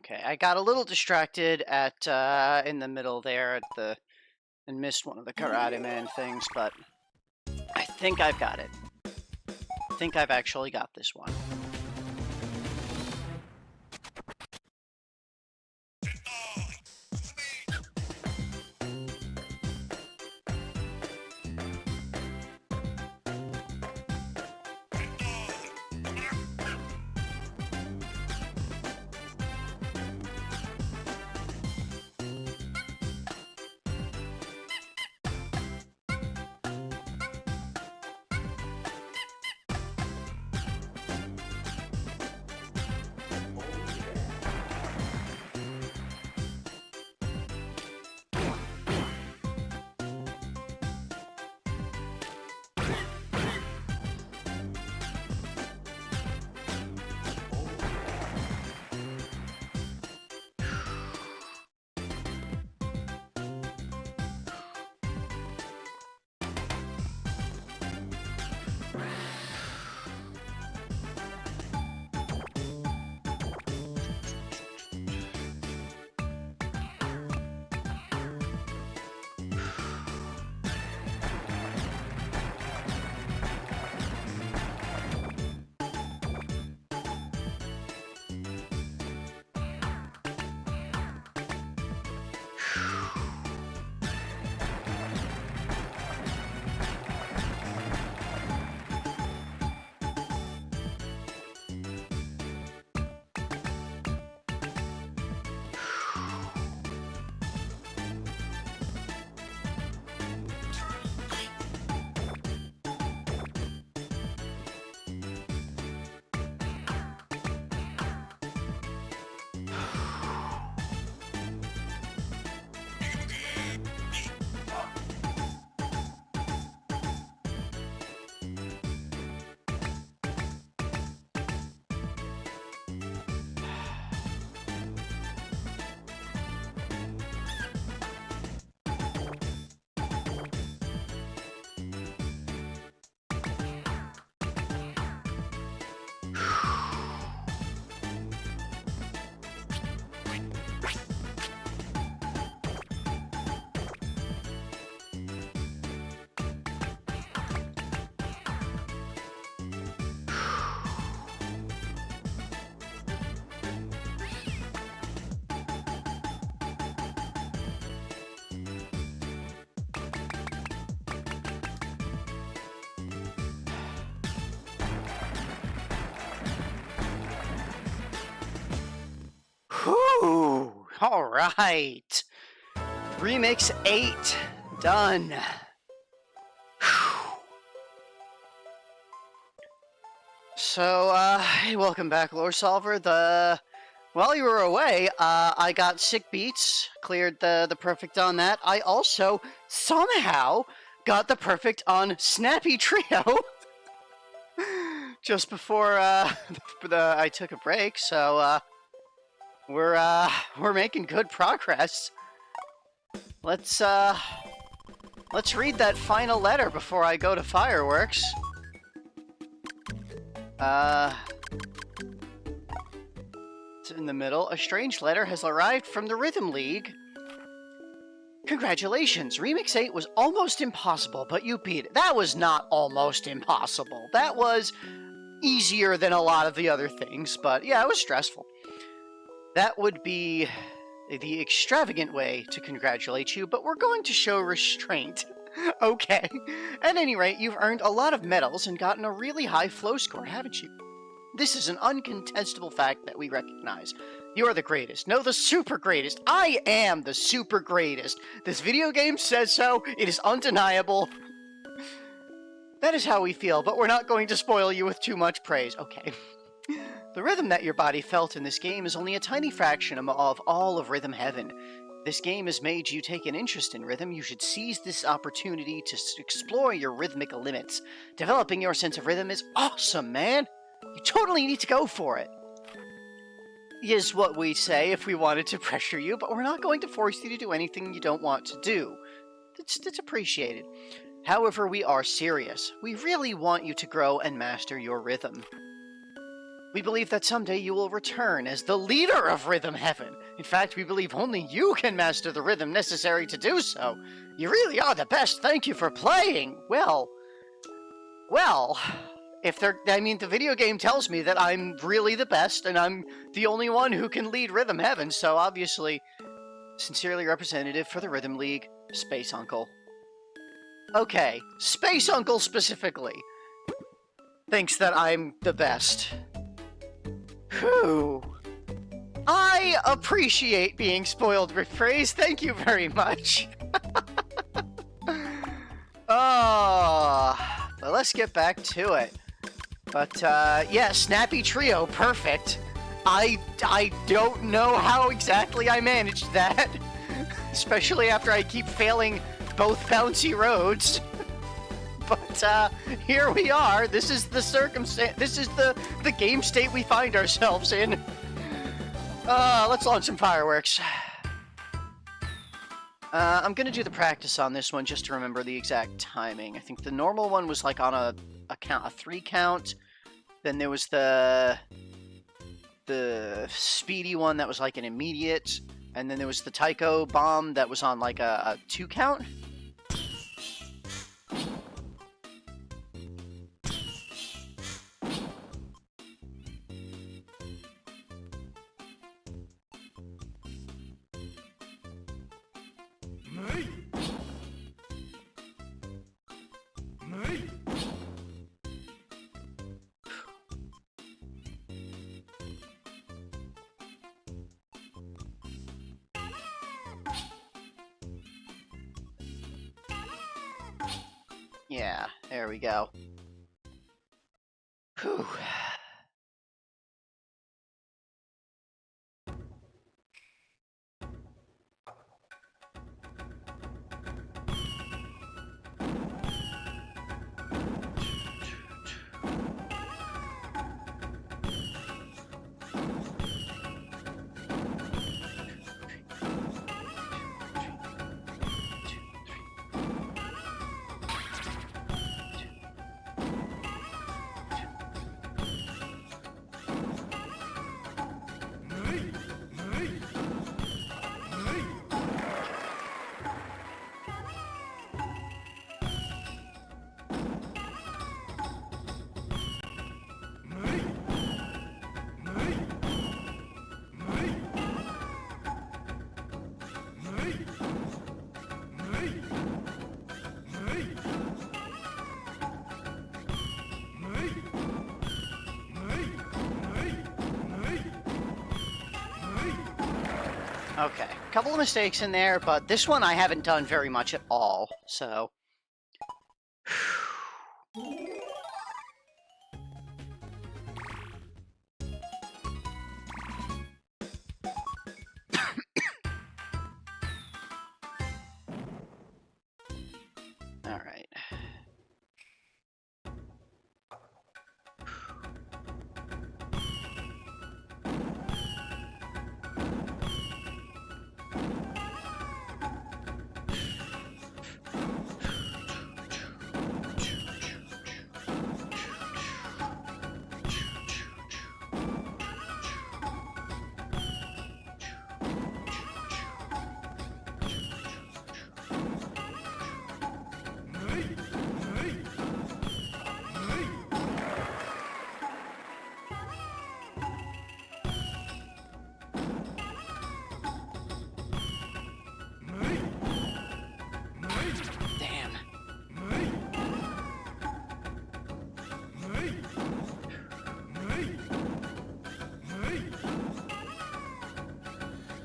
Okay, I got a little distracted at in the middle there and missed one of the Karate Man things, but I think I've got it. I think I've actually got this one. right. Remix 8 done. So, hey, welcome back, Lore Solver. While you were away, I got sick beats, cleared the perfect on that. I also, somehow, got the perfect on Snappy Trio. Just before, I took a break, so, we're making good progress. Let's read that final letter before I go to fireworks. It's in the middle. A strange letter has arrived from the Rhythm League. Congratulations, Remix 8 was almost impossible, but you beat it. That was not almost impossible. That was easier than a lot of the other things, but yeah, it was stressful. That would be the extravagant way to congratulate you, but we're going to show restraint. Okay. At any rate, you've earned a lot of medals and gotten a really high flow score, haven't you? This is an uncontestable fact that we recognize. You are the greatest. No, the super greatest. I am the super greatest. This video game says so. It is undeniable. That is how we feel, but we're not going to spoil you with too much praise. Okay. The rhythm that your body felt in this game is only a tiny fraction of all of Rhythm Heaven. This game has made you take an interest in rhythm. You should seize this opportunity to explore your rhythmic limits. Developing your sense of rhythm is awesome, man! You totally need to go for it. Is what we say if we wanted to pressure you, but we're not going to force you to do anything you don't want to do. That's appreciated. However, we are serious. We really want you to grow and master your rhythm. We believe that someday you will return as the leader of Rhythm Heaven. In fact, we believe only you can master the rhythm necessary to do so. You really are the best. Thank you for playing. Well, the video game tells me that I'm really the best, and I'm the only one who can lead Rhythm Heaven, so obviously, sincerely representative for the Rhythm League, Space Uncle. Okay, Space Uncle specifically thinks that I'm the best. Whew. I appreciate being spoiled with praise. Thank you very much. Oh, but let's get back to it. But, yeah, Snappy Trio, perfect. I don't know how exactly I managed that. Especially after I keep failing both bouncy roads. But, here we are. This is the this is the game state we find ourselves in. Let's launch some fireworks. I'm gonna do the practice on this one just to remember the exact timing. I think the normal one was like on a 3 count. Then there was the speedy one that was like an immediate. And then there was the Taiko bomb that was on like a 2 count. Yeah, there we go. Whew. Okay, a couple of mistakes in there, but this one I haven't done very much at all, so... Alright.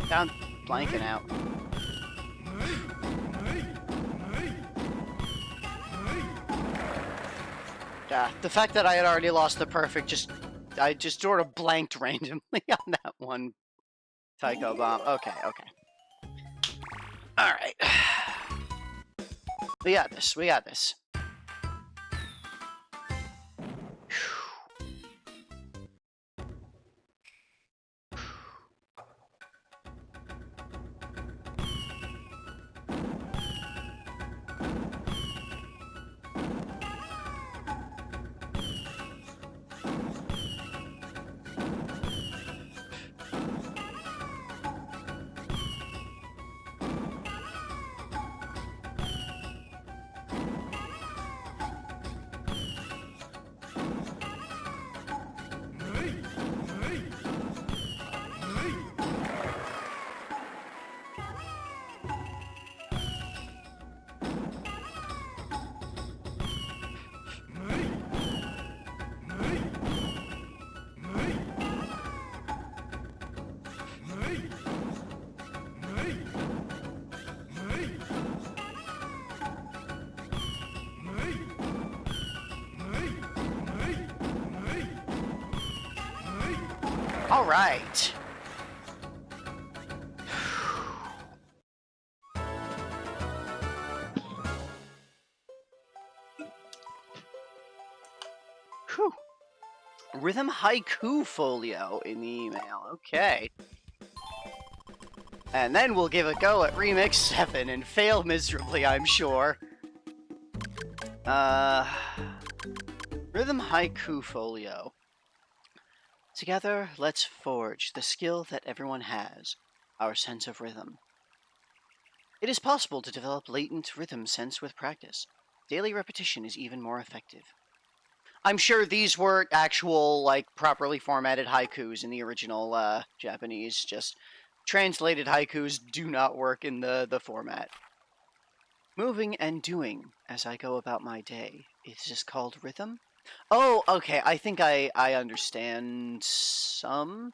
Down blanking out. Yeah, the fact that I had already lost the perfect I just sort of blanked randomly on that one Tycho bomb. Okay. Alright. We got this. All right. Whew. Rhythm haiku folio in the email. Okay. And then we'll give a go at Remix 7 and fail miserably, I'm sure. Rhythm haiku folio. Together, let's forge the skill that everyone has, our sense of rhythm. It is possible to develop latent rhythm sense with practice. Daily repetition is even more effective. I'm sure these were actual, like, properly formatted haikus in the original Japanese. Just translated haikus do not work in the format. Moving and doing as I go about my day. Is this called rhythm? Oh, okay. I think I understand some.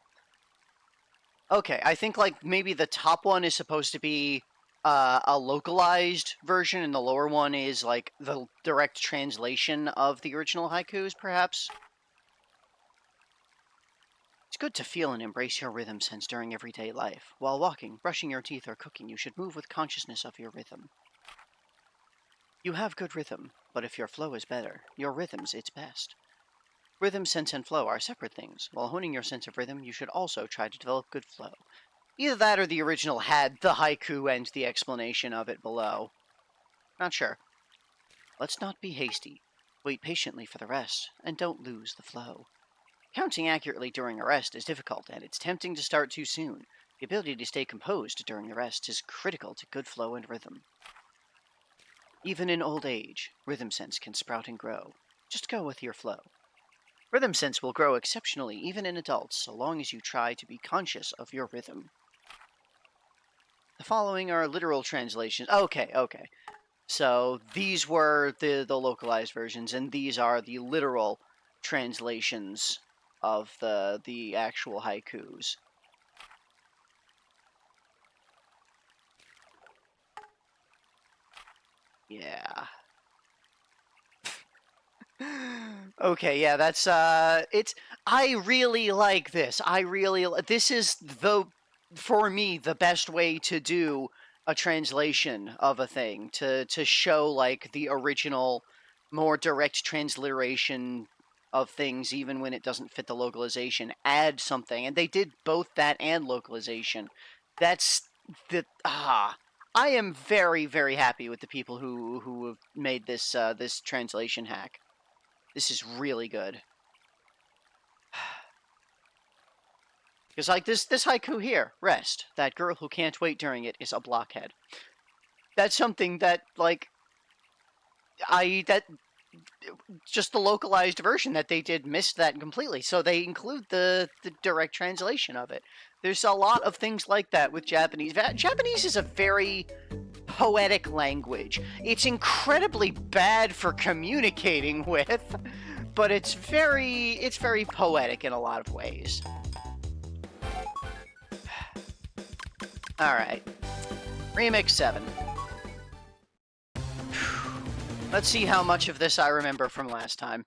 Okay, I think, like, maybe the top one is supposed to be a localized version, and the lower one is, like, the direct translation of the original haikus, perhaps? It's good to feel and embrace your rhythm sense during everyday life. While walking, brushing your teeth, or cooking, you should move with consciousness of your rhythm. You have good rhythm, but if your flow is better, your rhythm's its best. Rhythm, sense, and flow are separate things. While honing your sense of rhythm, you should also try to develop good flow. Either that or the original had the haiku and the explanation of it below. Not sure. Let's not be hasty. Wait patiently for the rest, and don't lose the flow. Counting accurately during a rest is difficult, and it's tempting to start too soon. The ability to stay composed during the rest is critical to good flow and rhythm. Even in old age, rhythm sense can sprout and grow. Just go with your flow. Rhythm sense will grow exceptionally even in adults, so long as you try to be conscious of your rhythm. The following are literal translations. Okay. So these were the localized versions, and these are the literal translations of the actual haikus. Yeah. Okay, yeah, that's it's I really like this. This is for me the best way to do a translation of a thing to show like the original more direct transliteration of things even when it doesn't fit the localization. Add something. And they did both that and localization. That's I am very, very happy with the people who have made this this translation hack. This is really good. Because like this haiku here, rest. That girl who can't wait during it is a blockhead. That's something that like just the localized version that they did missed that completely. So they include the direct translation of it. There's a lot of things like that with Japanese. Japanese is a very poetic language. It's incredibly bad for communicating with, but it's very poetic in a lot of ways. All right. Remix 7. Let's see how much of this I remember from last time.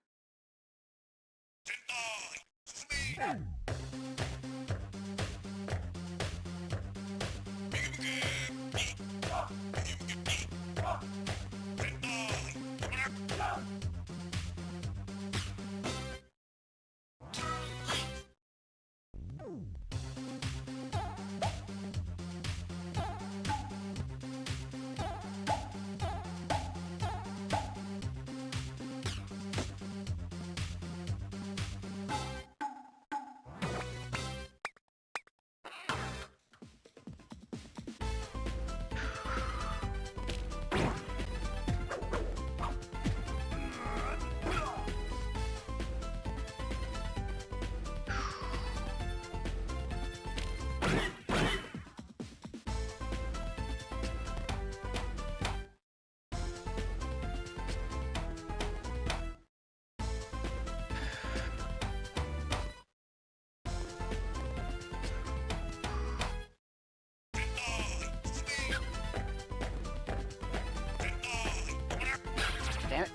Damn it.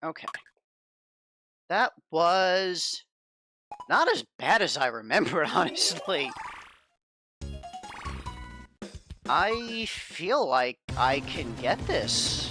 Okay. That was not as bad as I remembered, honestly. I feel like I can get this.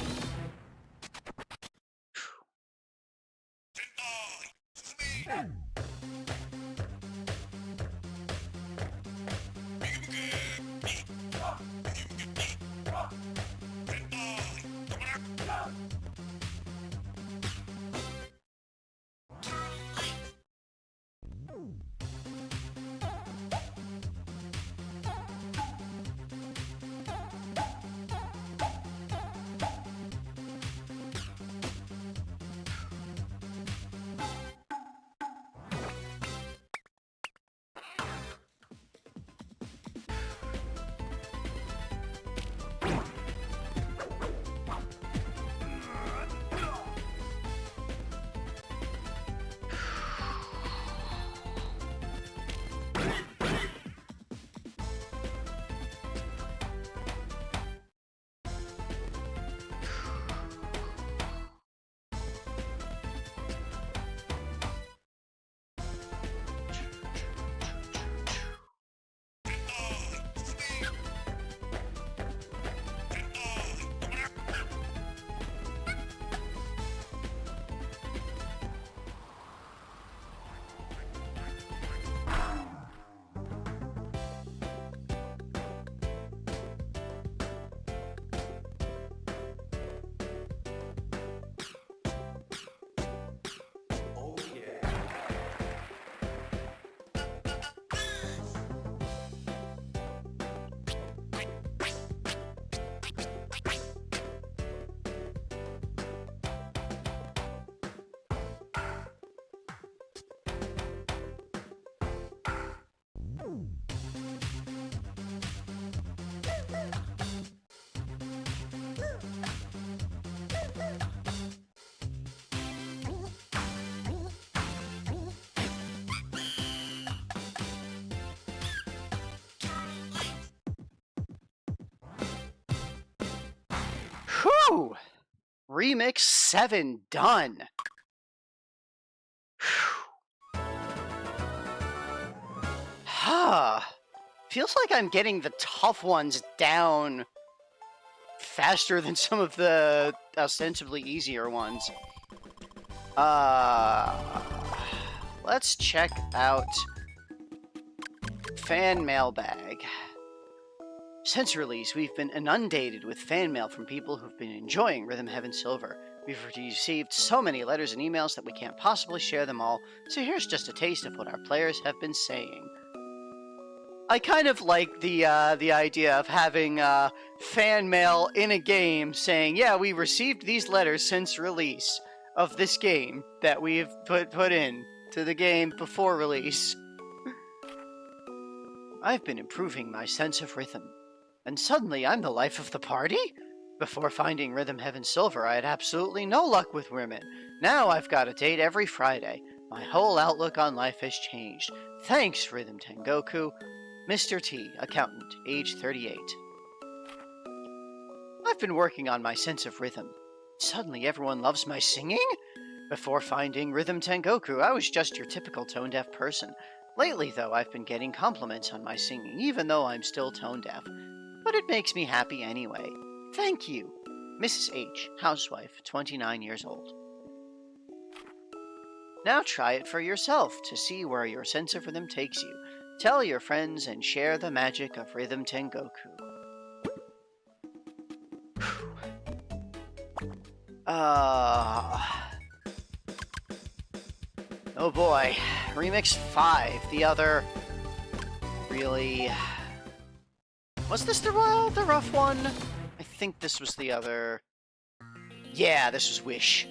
Whew! Remix 7 done. Feels like I'm getting the tough ones down faster than some of the ostensibly easier ones. Let's check out fan mailbag. Since release, we've been inundated with fan mail from people who've been enjoying Rhythm Heaven Silver. We've received so many letters and emails that we can't possibly share them all, so here's just a taste of what our players have been saying. I kind of like the idea of having fan mail in a game saying, yeah, we received these letters since release of this game that we've put in to the game before release. I've been improving my sense of rhythm, and suddenly I'm the life of the party? Before finding Rhythm Heaven Silver, I had absolutely no luck with women. Now I've got a date every Friday. My whole outlook on life has changed. Thanks, Rhythm Tengoku. Mr. T, accountant, age 38. I've been working on my sense of rhythm. Suddenly everyone loves my singing? Before finding Rhythm Tengoku, I was just your typical tone-deaf person. Lately, though, I've been getting compliments on my singing, even though I'm still tone-deaf. But it makes me happy anyway. Thank you. Mrs. H, housewife, 29 years old. Now try it for yourself to see where your sense of rhythm takes you. Tell your friends and share the magic of Rhythm Tengoku. Oh boy. Remix 5. The other... really... Was this the rough one? I think this was the other... Yeah, this was Wish.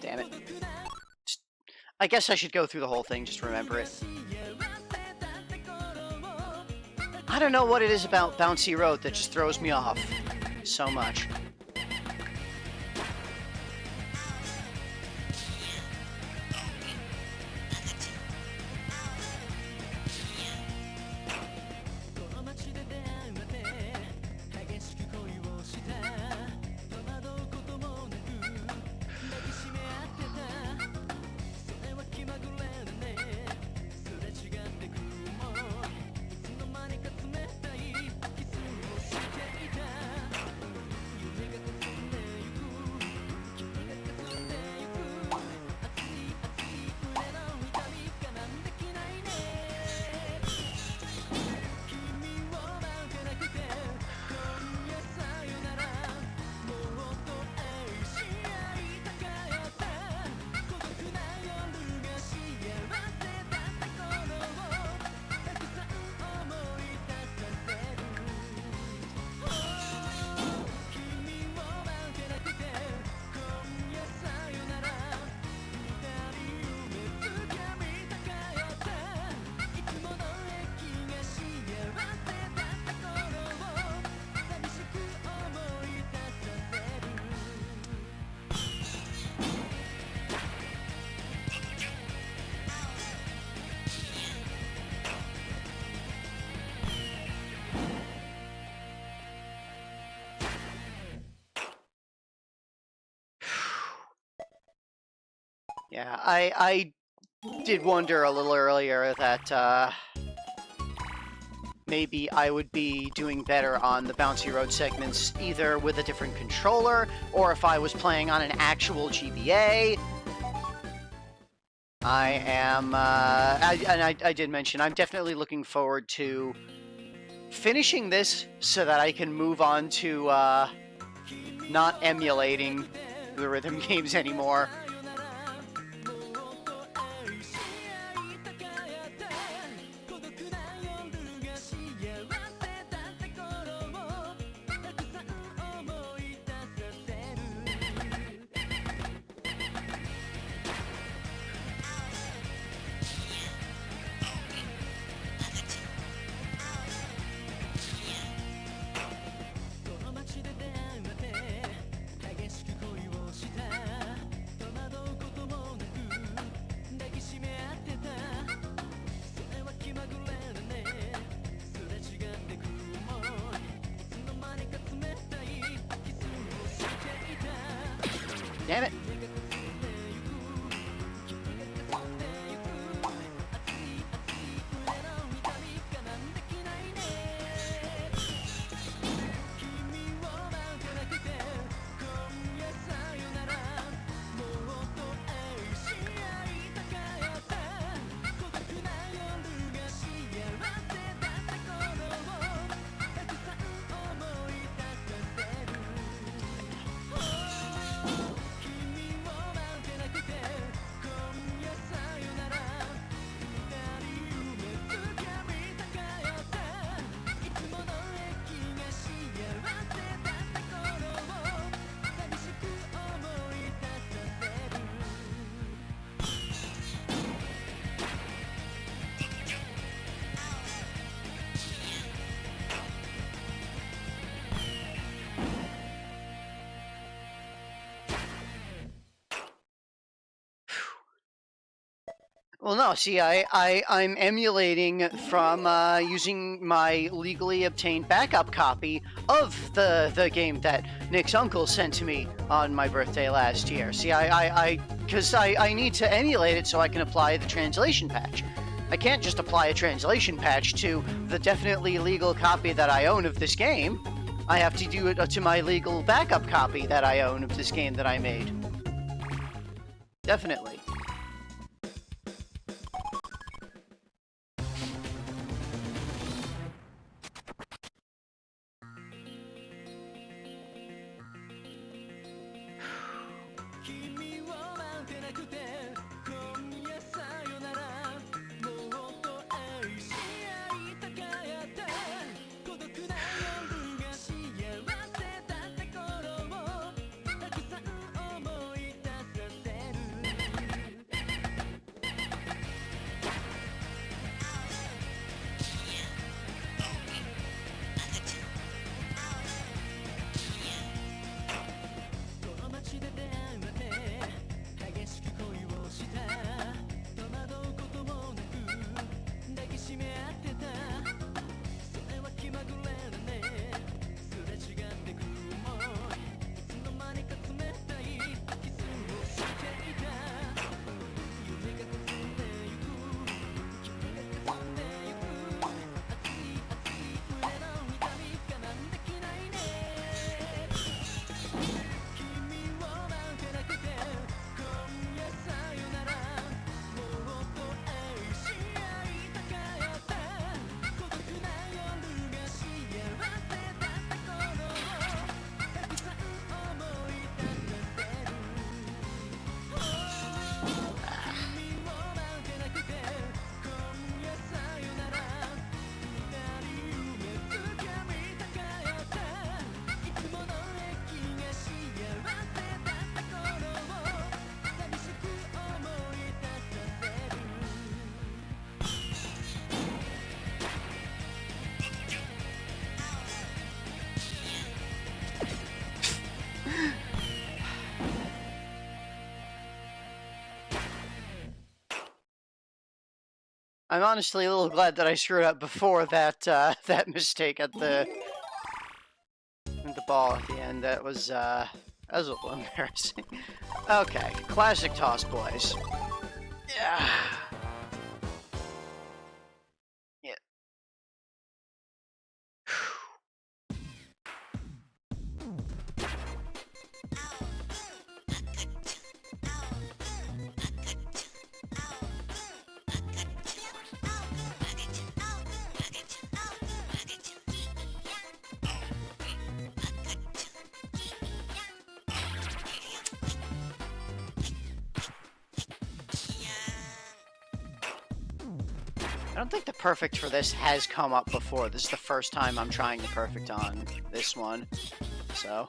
Damn it. I guess I should go through the whole thing just to remember it. I don't know what it is about Bouncy Road that just throws me off so much. Yeah, I did wonder a little earlier that maybe I would be doing better on the Bouncy Road segments either with a different controller or if I was playing on an actual GBA. I am, I did mention, I'm definitely looking forward to finishing this so that I can move on to not emulating the rhythm games anymore. Damn it. Well, no, see, I'm emulating from using my legally obtained backup copy of the game that Nick's uncle sent to me on my birthday last year. See, because I need to emulate it so I can apply the translation patch. I can't just apply a translation patch to the definitely legal copy that I own of this game. I have to do it to my legal backup copy that I own of this game that I made. Definitely. I'm honestly a little glad that I screwed up before that that mistake at the ball at the end. That was a little embarrassing. Okay, classic toss, boys. Yeah. Yeah. I don't think the perfect for this has come up before. This is the first time I'm trying the perfect on this one, so.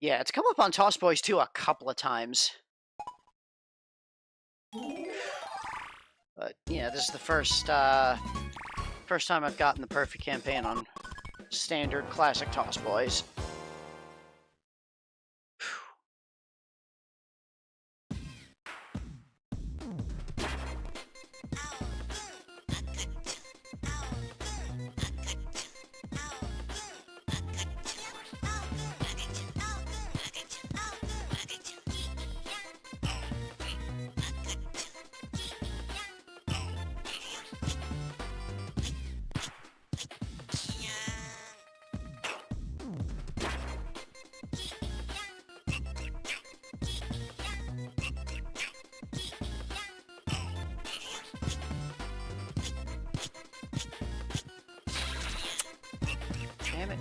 Yeah, it's come up on Toss Boys too a couple of times. But yeah, this is the first time I've gotten the perfect campaign on standard classic Toss Boys. Damn it.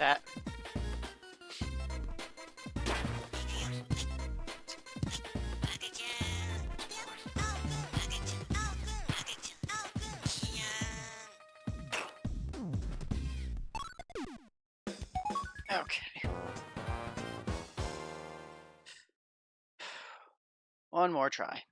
That. Okay. One more try.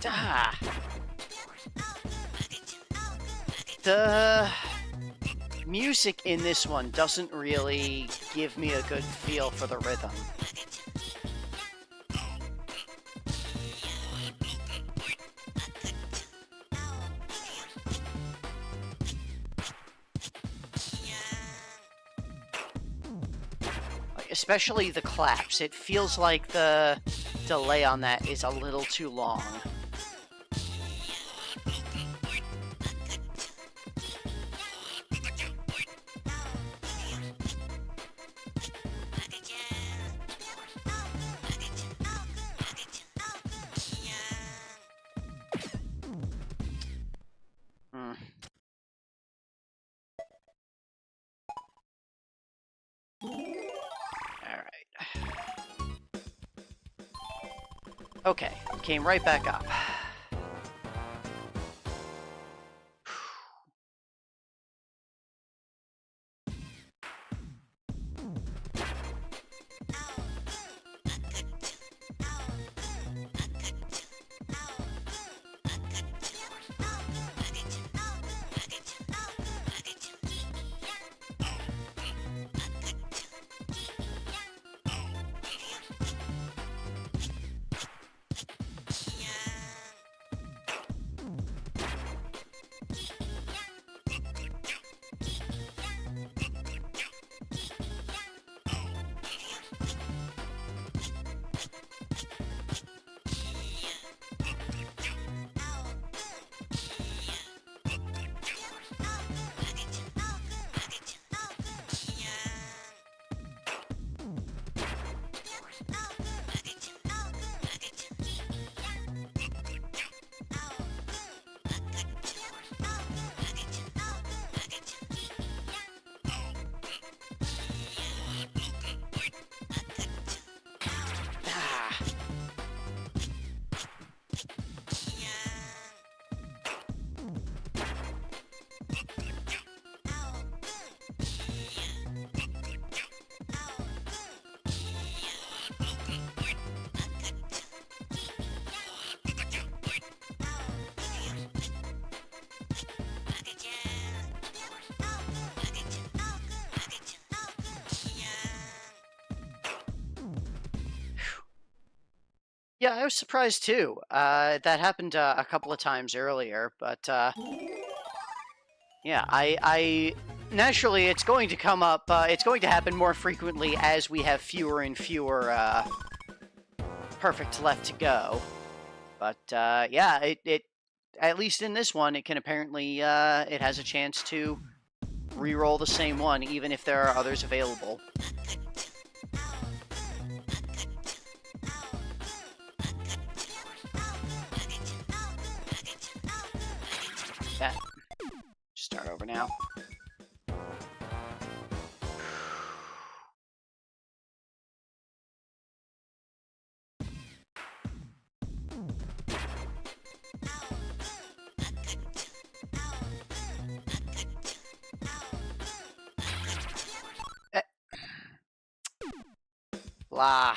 Ah. The music in this one doesn't really give me a good feel for the rhythm. Especially the claps. It feels like the delay on that is a little too long. Okay, came right back up. Yeah, I was surprised too. That happened a couple of times earlier, but yeah, I naturally it's going to come up. It's going to happen more frequently as we have fewer and fewer perfect left to go. But yeah, it at least in this one, it can apparently it has a chance to re-roll the same one, even if there are others available. Yeah. Start over now. Eh. Blah.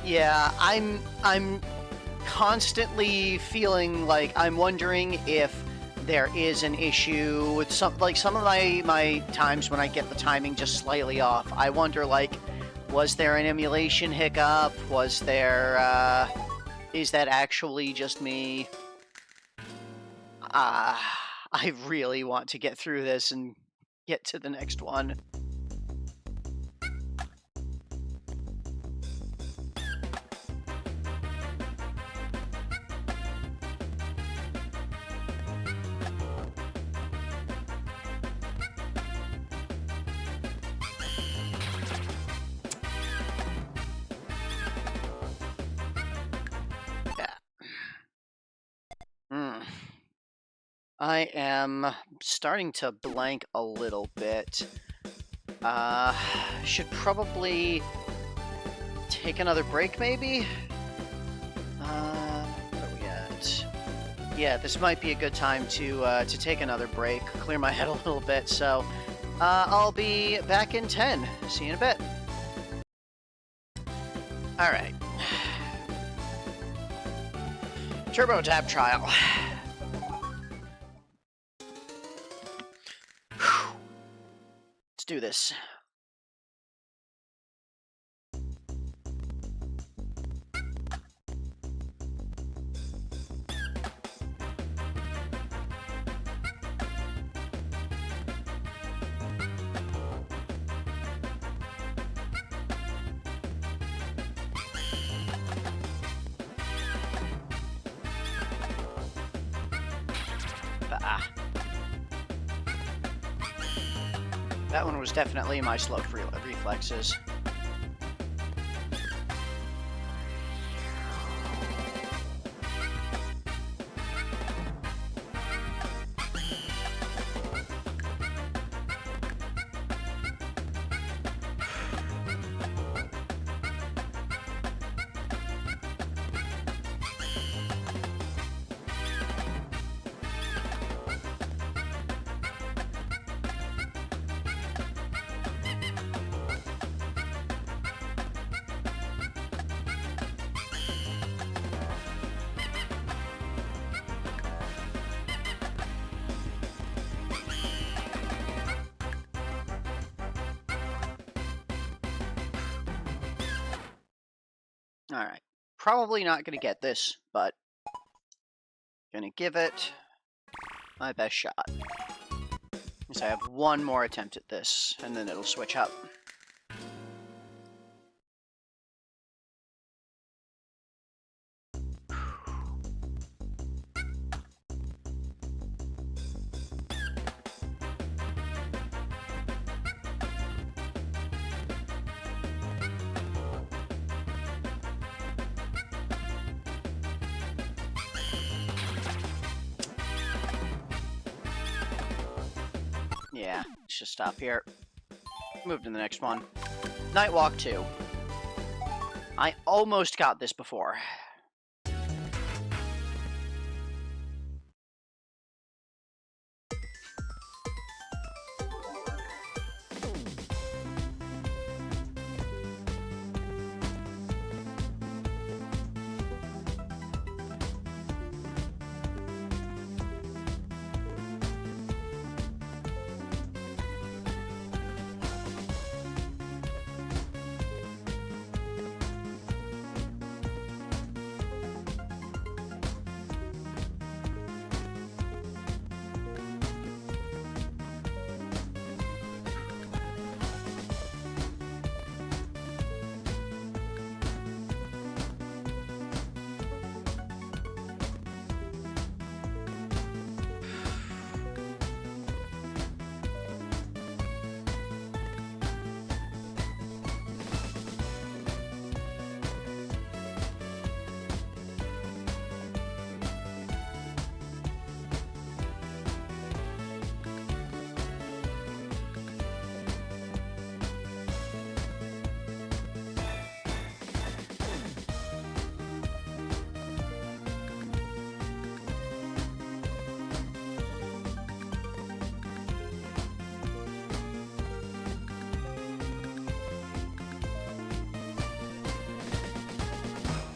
Yeah, I'm constantly feeling like I'm wondering if there is an issue with some of my times when I get the timing just slightly off. I wonder, like, was there an emulation hiccup? Was there is that actually just me? I really want to get through this and get to the next one. I am starting to blank a little bit. Should probably take another break, maybe? Where are we at? Yeah, this might be a good time to take another break, clear my head a little bit, so I'll be back in 10. See you in a bit. Alright. Turbo Tap Trial. Let's do this. That one was definitely my slug reflexes. Alright. Probably not going to get this, but going to give it my best shot. Because I have one more attempt at this, and then it'll switch up. Yeah, let's just stop here. Move to the next one. Nightwalk 2. I almost got this before.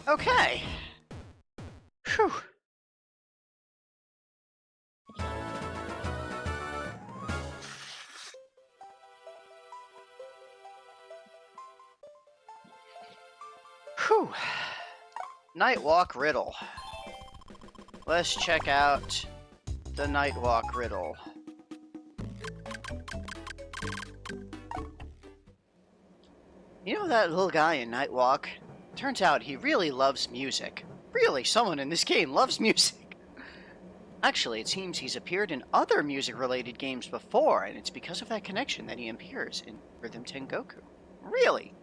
Okay. Whew. Whew. Nightwalk riddle. Let's check out the Nightwalk riddle. You know that little guy in Nightwalk? Turns out he really loves music. Really, someone in this game loves music. Actually, it seems he's appeared in other music-related games before, and it's because of that connection that he appears in Rhythm Tengoku. Really?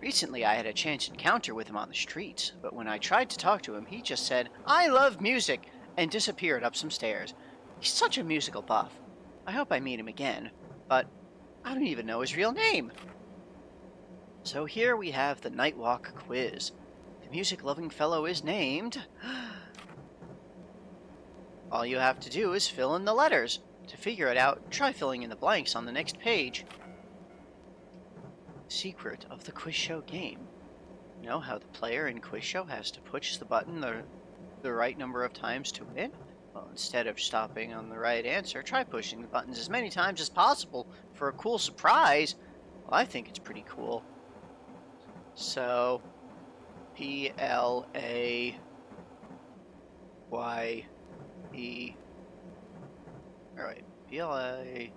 Recently, I had a chance encounter with him on the streets, but when I tried to talk to him, he just said, "I love music," and disappeared up some stairs. He's such a musical buff. I hope I meet him again, but I don't even know his real name. So here we have the Nightwalk quiz. The music-loving fellow is named... All you have to do is fill in the letters. To figure it out, try filling in the blanks on the next page. Secret of the quiz show game. You know how the player in quiz show has to push the button the right number of times to win? Well, instead of stopping on the right answer, try pushing the buttons as many times as possible for a cool surprise. Well, I think it's pretty cool. So, P-L-A-Y-E... Alright, P-L-A-Y-Y-A-N?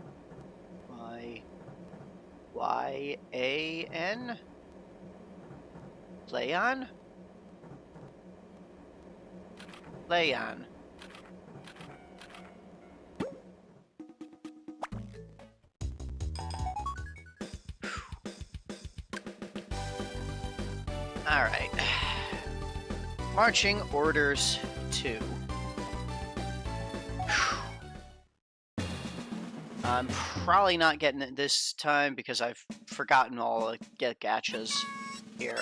Playon? Playon. Alright. Marching Orders 2. I'm probably not getting it this time because I've forgotten all the gachas here.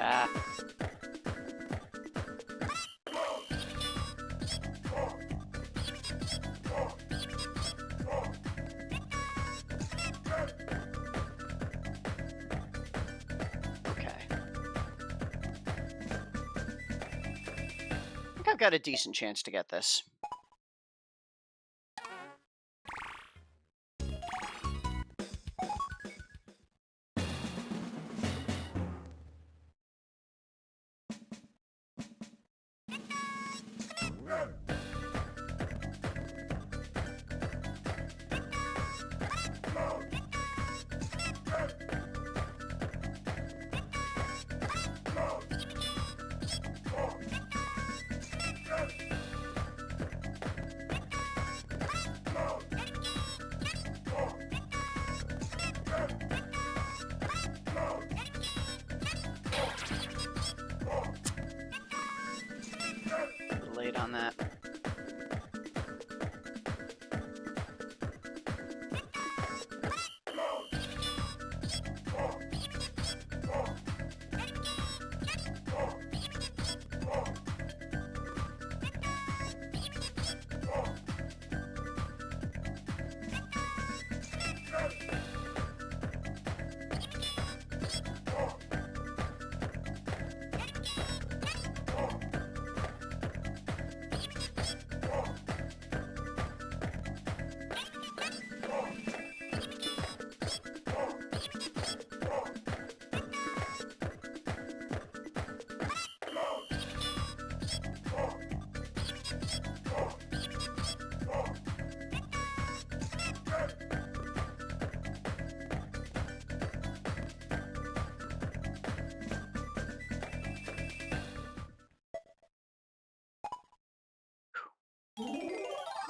Ah. Okay. I think I've got a decent chance to get this.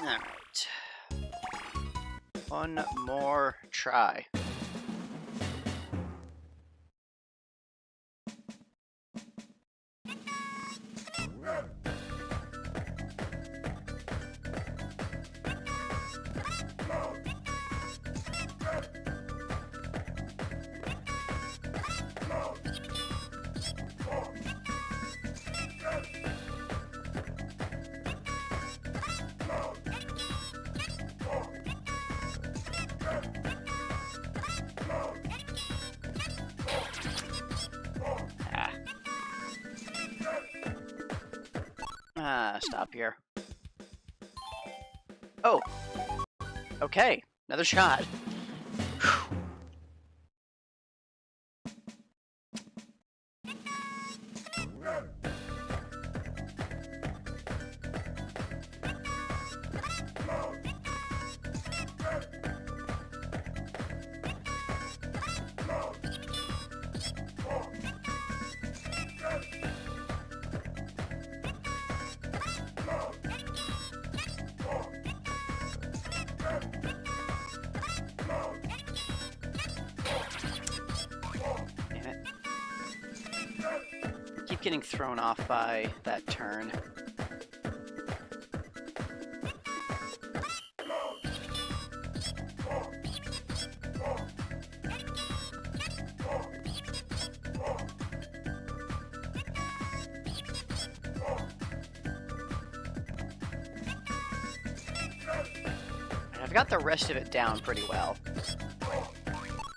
Alright. One more try. Stop here. Oh! Okay, another shot. Keep getting thrown off by that turn. I've got the rest of it down pretty well.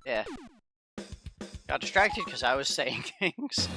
Yeah. Got distracted because I was saying things.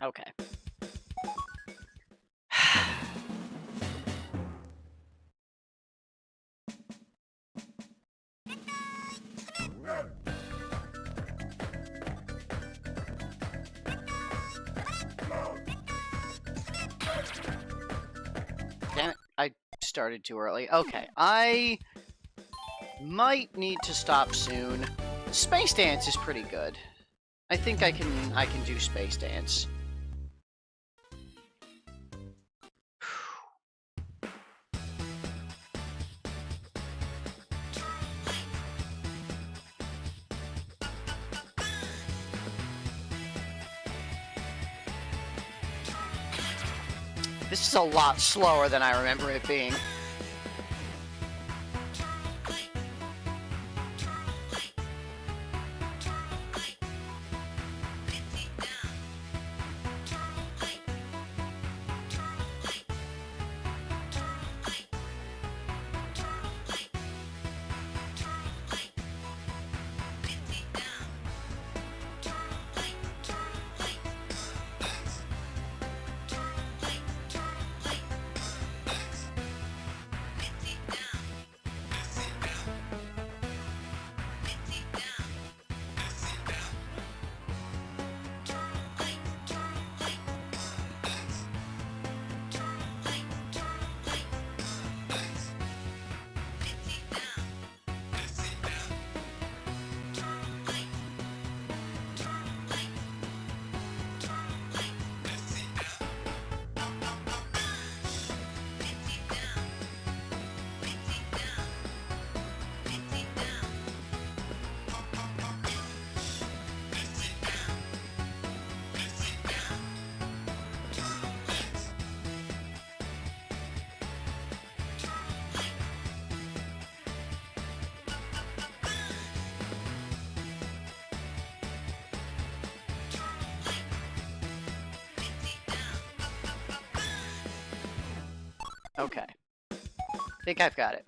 Okay. Damn it, I started too early. Okay, I might need to stop soon. Space Dance is pretty good. I think I can do Space Dance. This is a lot slower than I remember it being. Okay. Think I've got it.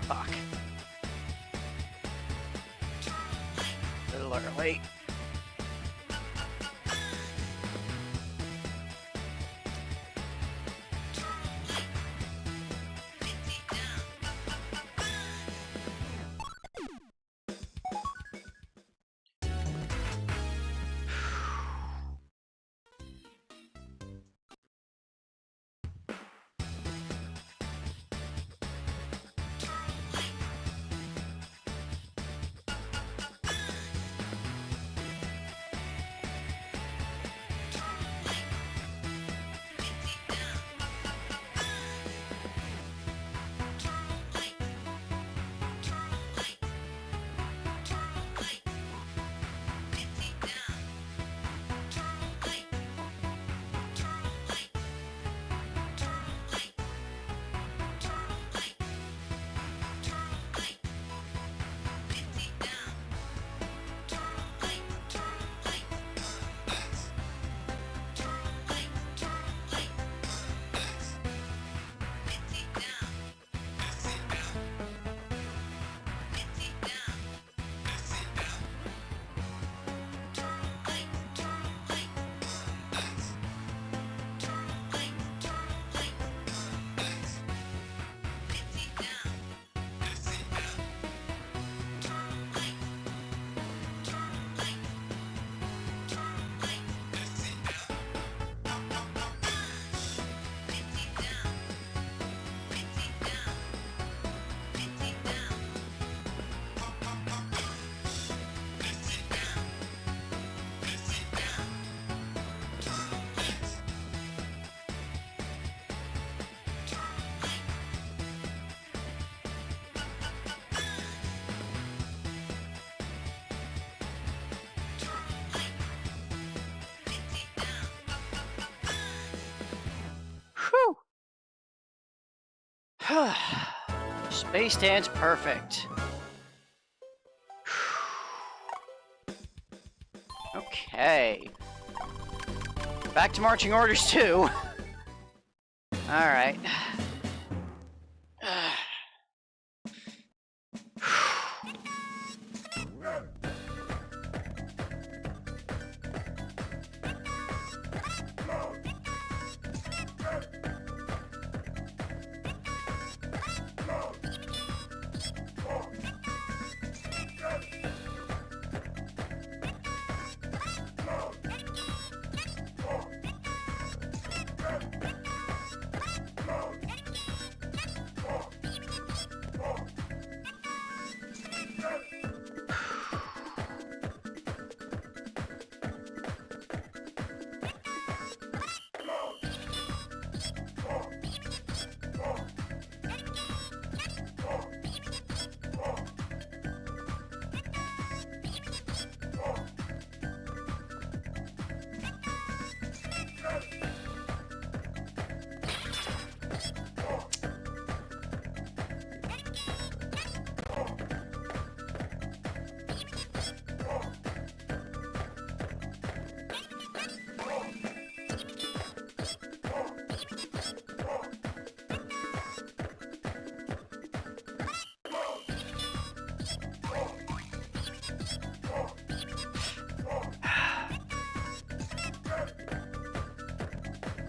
Fuck. A little early. Whew. Space Dance perfect. Okay. Back to marching orders 2. Alright.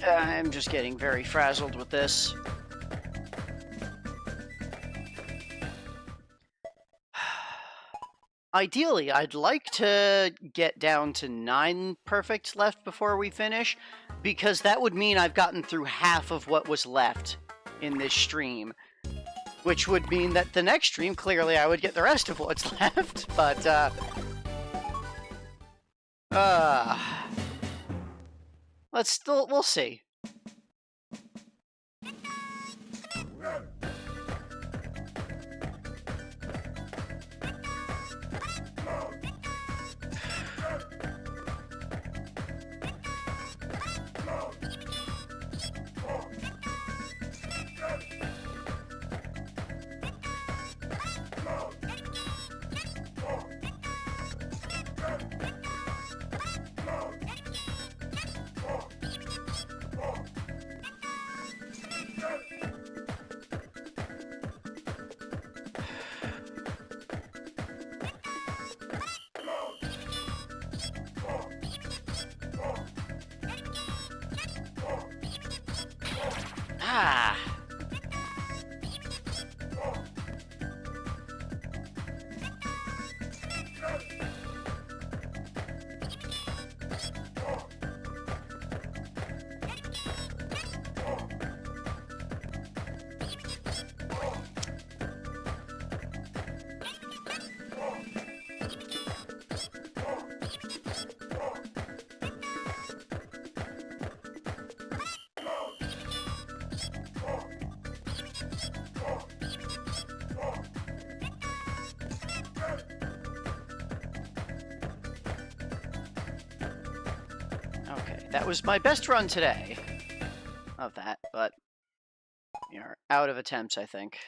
I'm just getting very frazzled with this. Ideally, I'd like to get down to 9 perfects left before we finish, because that would mean I've gotten through half of what was left in this stream, which would mean that the next stream, clearly I would get the rest of what's left, but, we'll see. Ah. Okay, that was my best run today of that, but we are out of attempts, I think.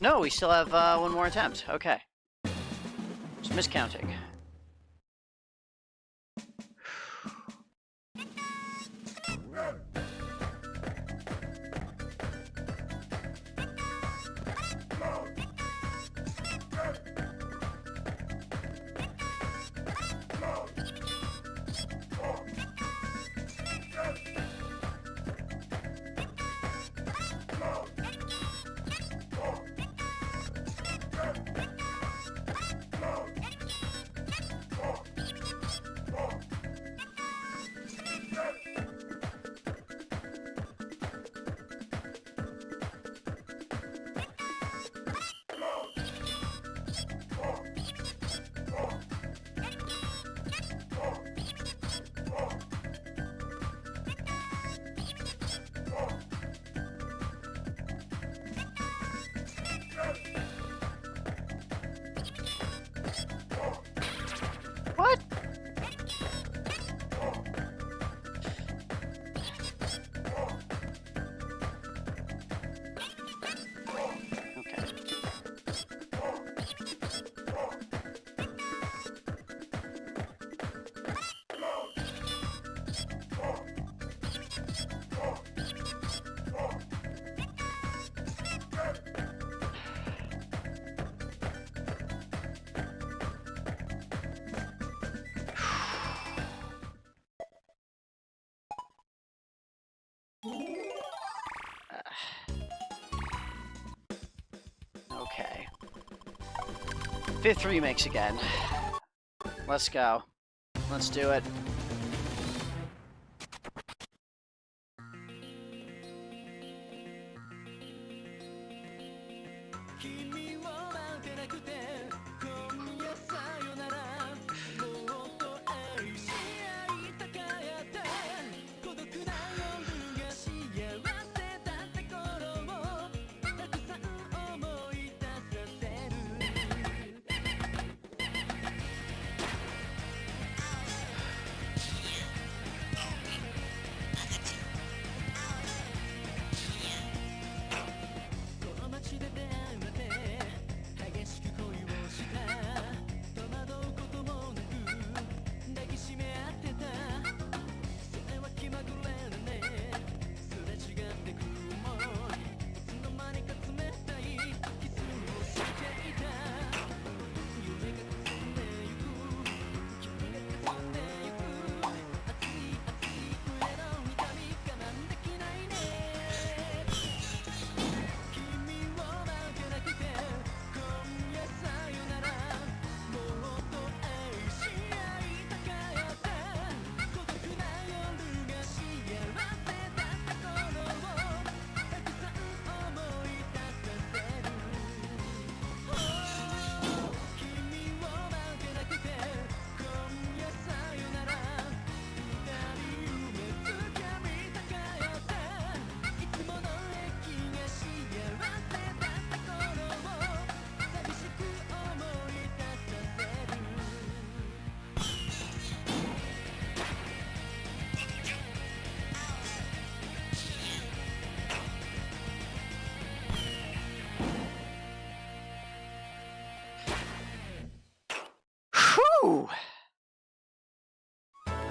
No, we still have one more attempt. Okay. Just miscounting. What? Okay. Okay. 5th remix again. Let's go. Let's do it.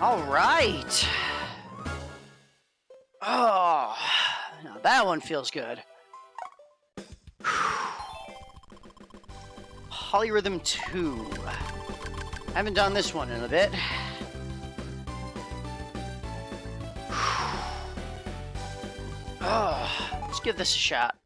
All right. Oh, now that one feels good. Polyrhythm 2. I haven't done this one in a bit. Oh, let's give this a shot.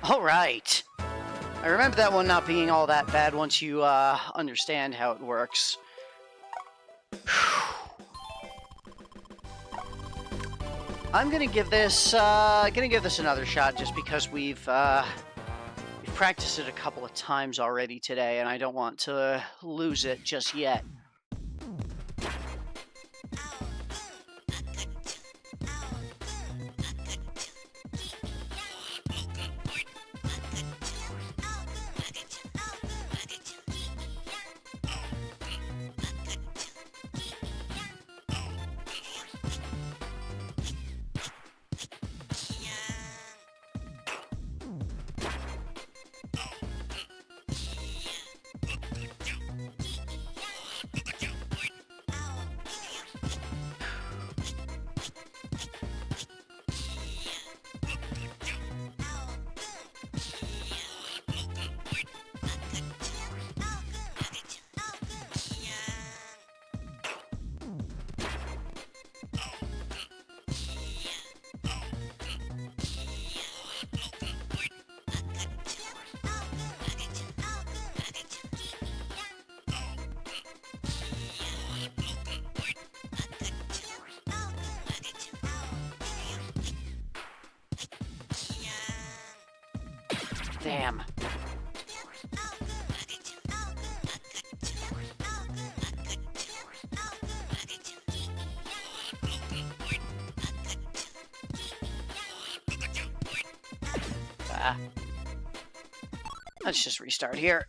All right. I remember that one not being all that bad once you understand how it works. I'm gonna give this another shot just because we've practiced it a couple of times already today, and I don't want to lose it just yet. Damn. Let's just restart here.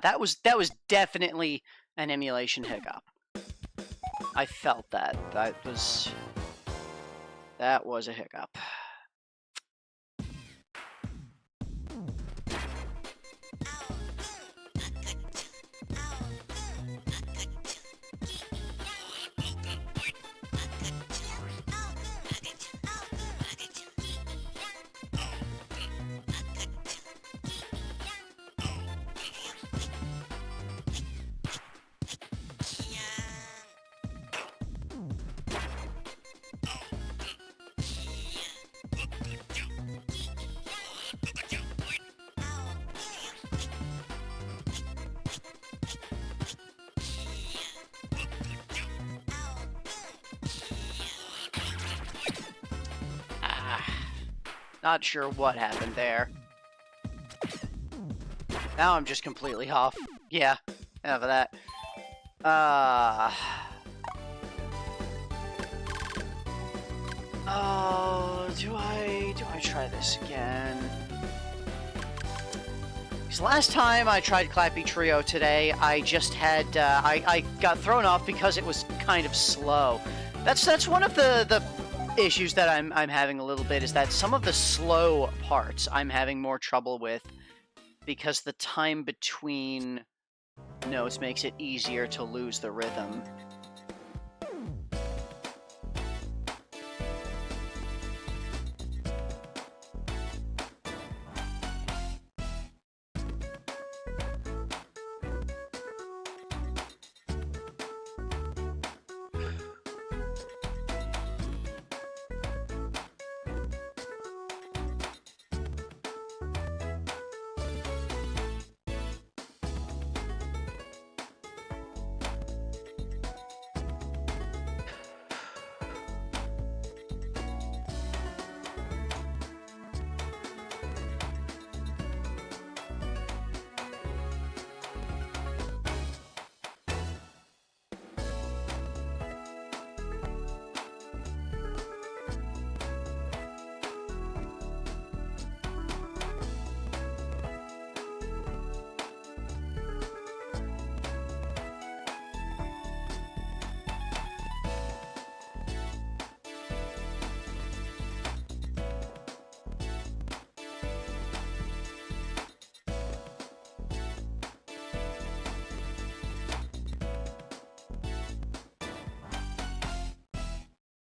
That was definitely an emulation hiccup. I felt that. That was a hiccup. Not sure what happened there. Now I'm just completely off. Yeah, enough of that. Oh, do I try this again? Because last time I tried Clappy Trio today, I just had I got thrown off because it was kind of slow. That's one of the issues that I'm having a little bit is that some of the slow parts I'm having more trouble with because the time between notes makes it easier to lose the rhythm.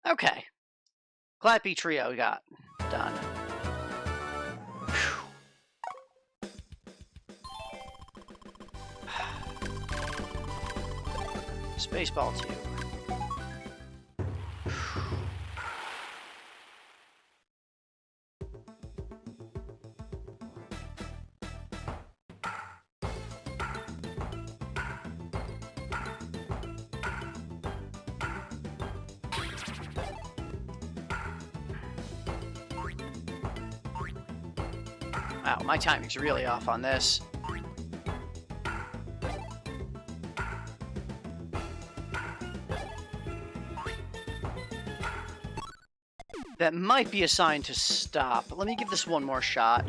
Okay. Clappy Trio got done. Spaceball 2. Wow, my timing's really off on this. That might be a sign to stop. Let me give this one more shot.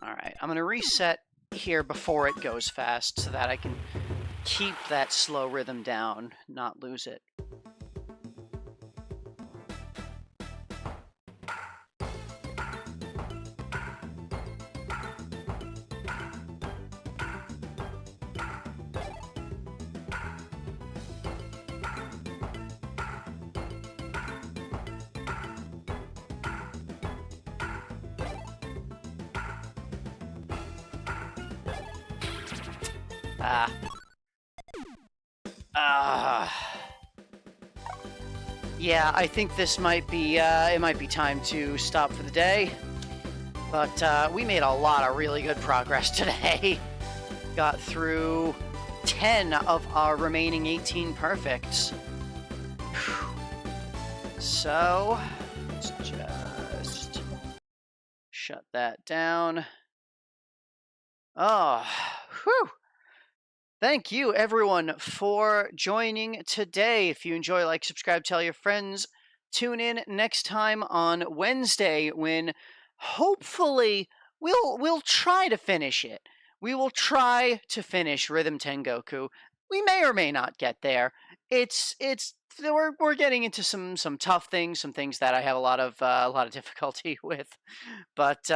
Alright, I'm going to reset here before it goes fast so that I can keep that slow rhythm down, not lose it. Yeah, I think this might be, it might be time to stop for the day. But we made a lot of really good progress today. Got through 10 of our remaining 18 perfects. So, let's just shut that down. Oh, whew. Thank you, everyone, for joining today. If you enjoy, like, subscribe, tell your friends. Tune in next time on Wednesday when hopefully we'll try to finish it. We will try to finish Rhythm Tengoku. We may or may not get there. We're getting into some tough things, some things that I have a lot of difficulty with. But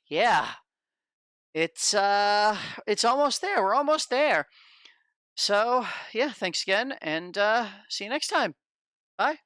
yeah. It's almost there. We're almost there. So, yeah, thanks again, and see you next time. Bye.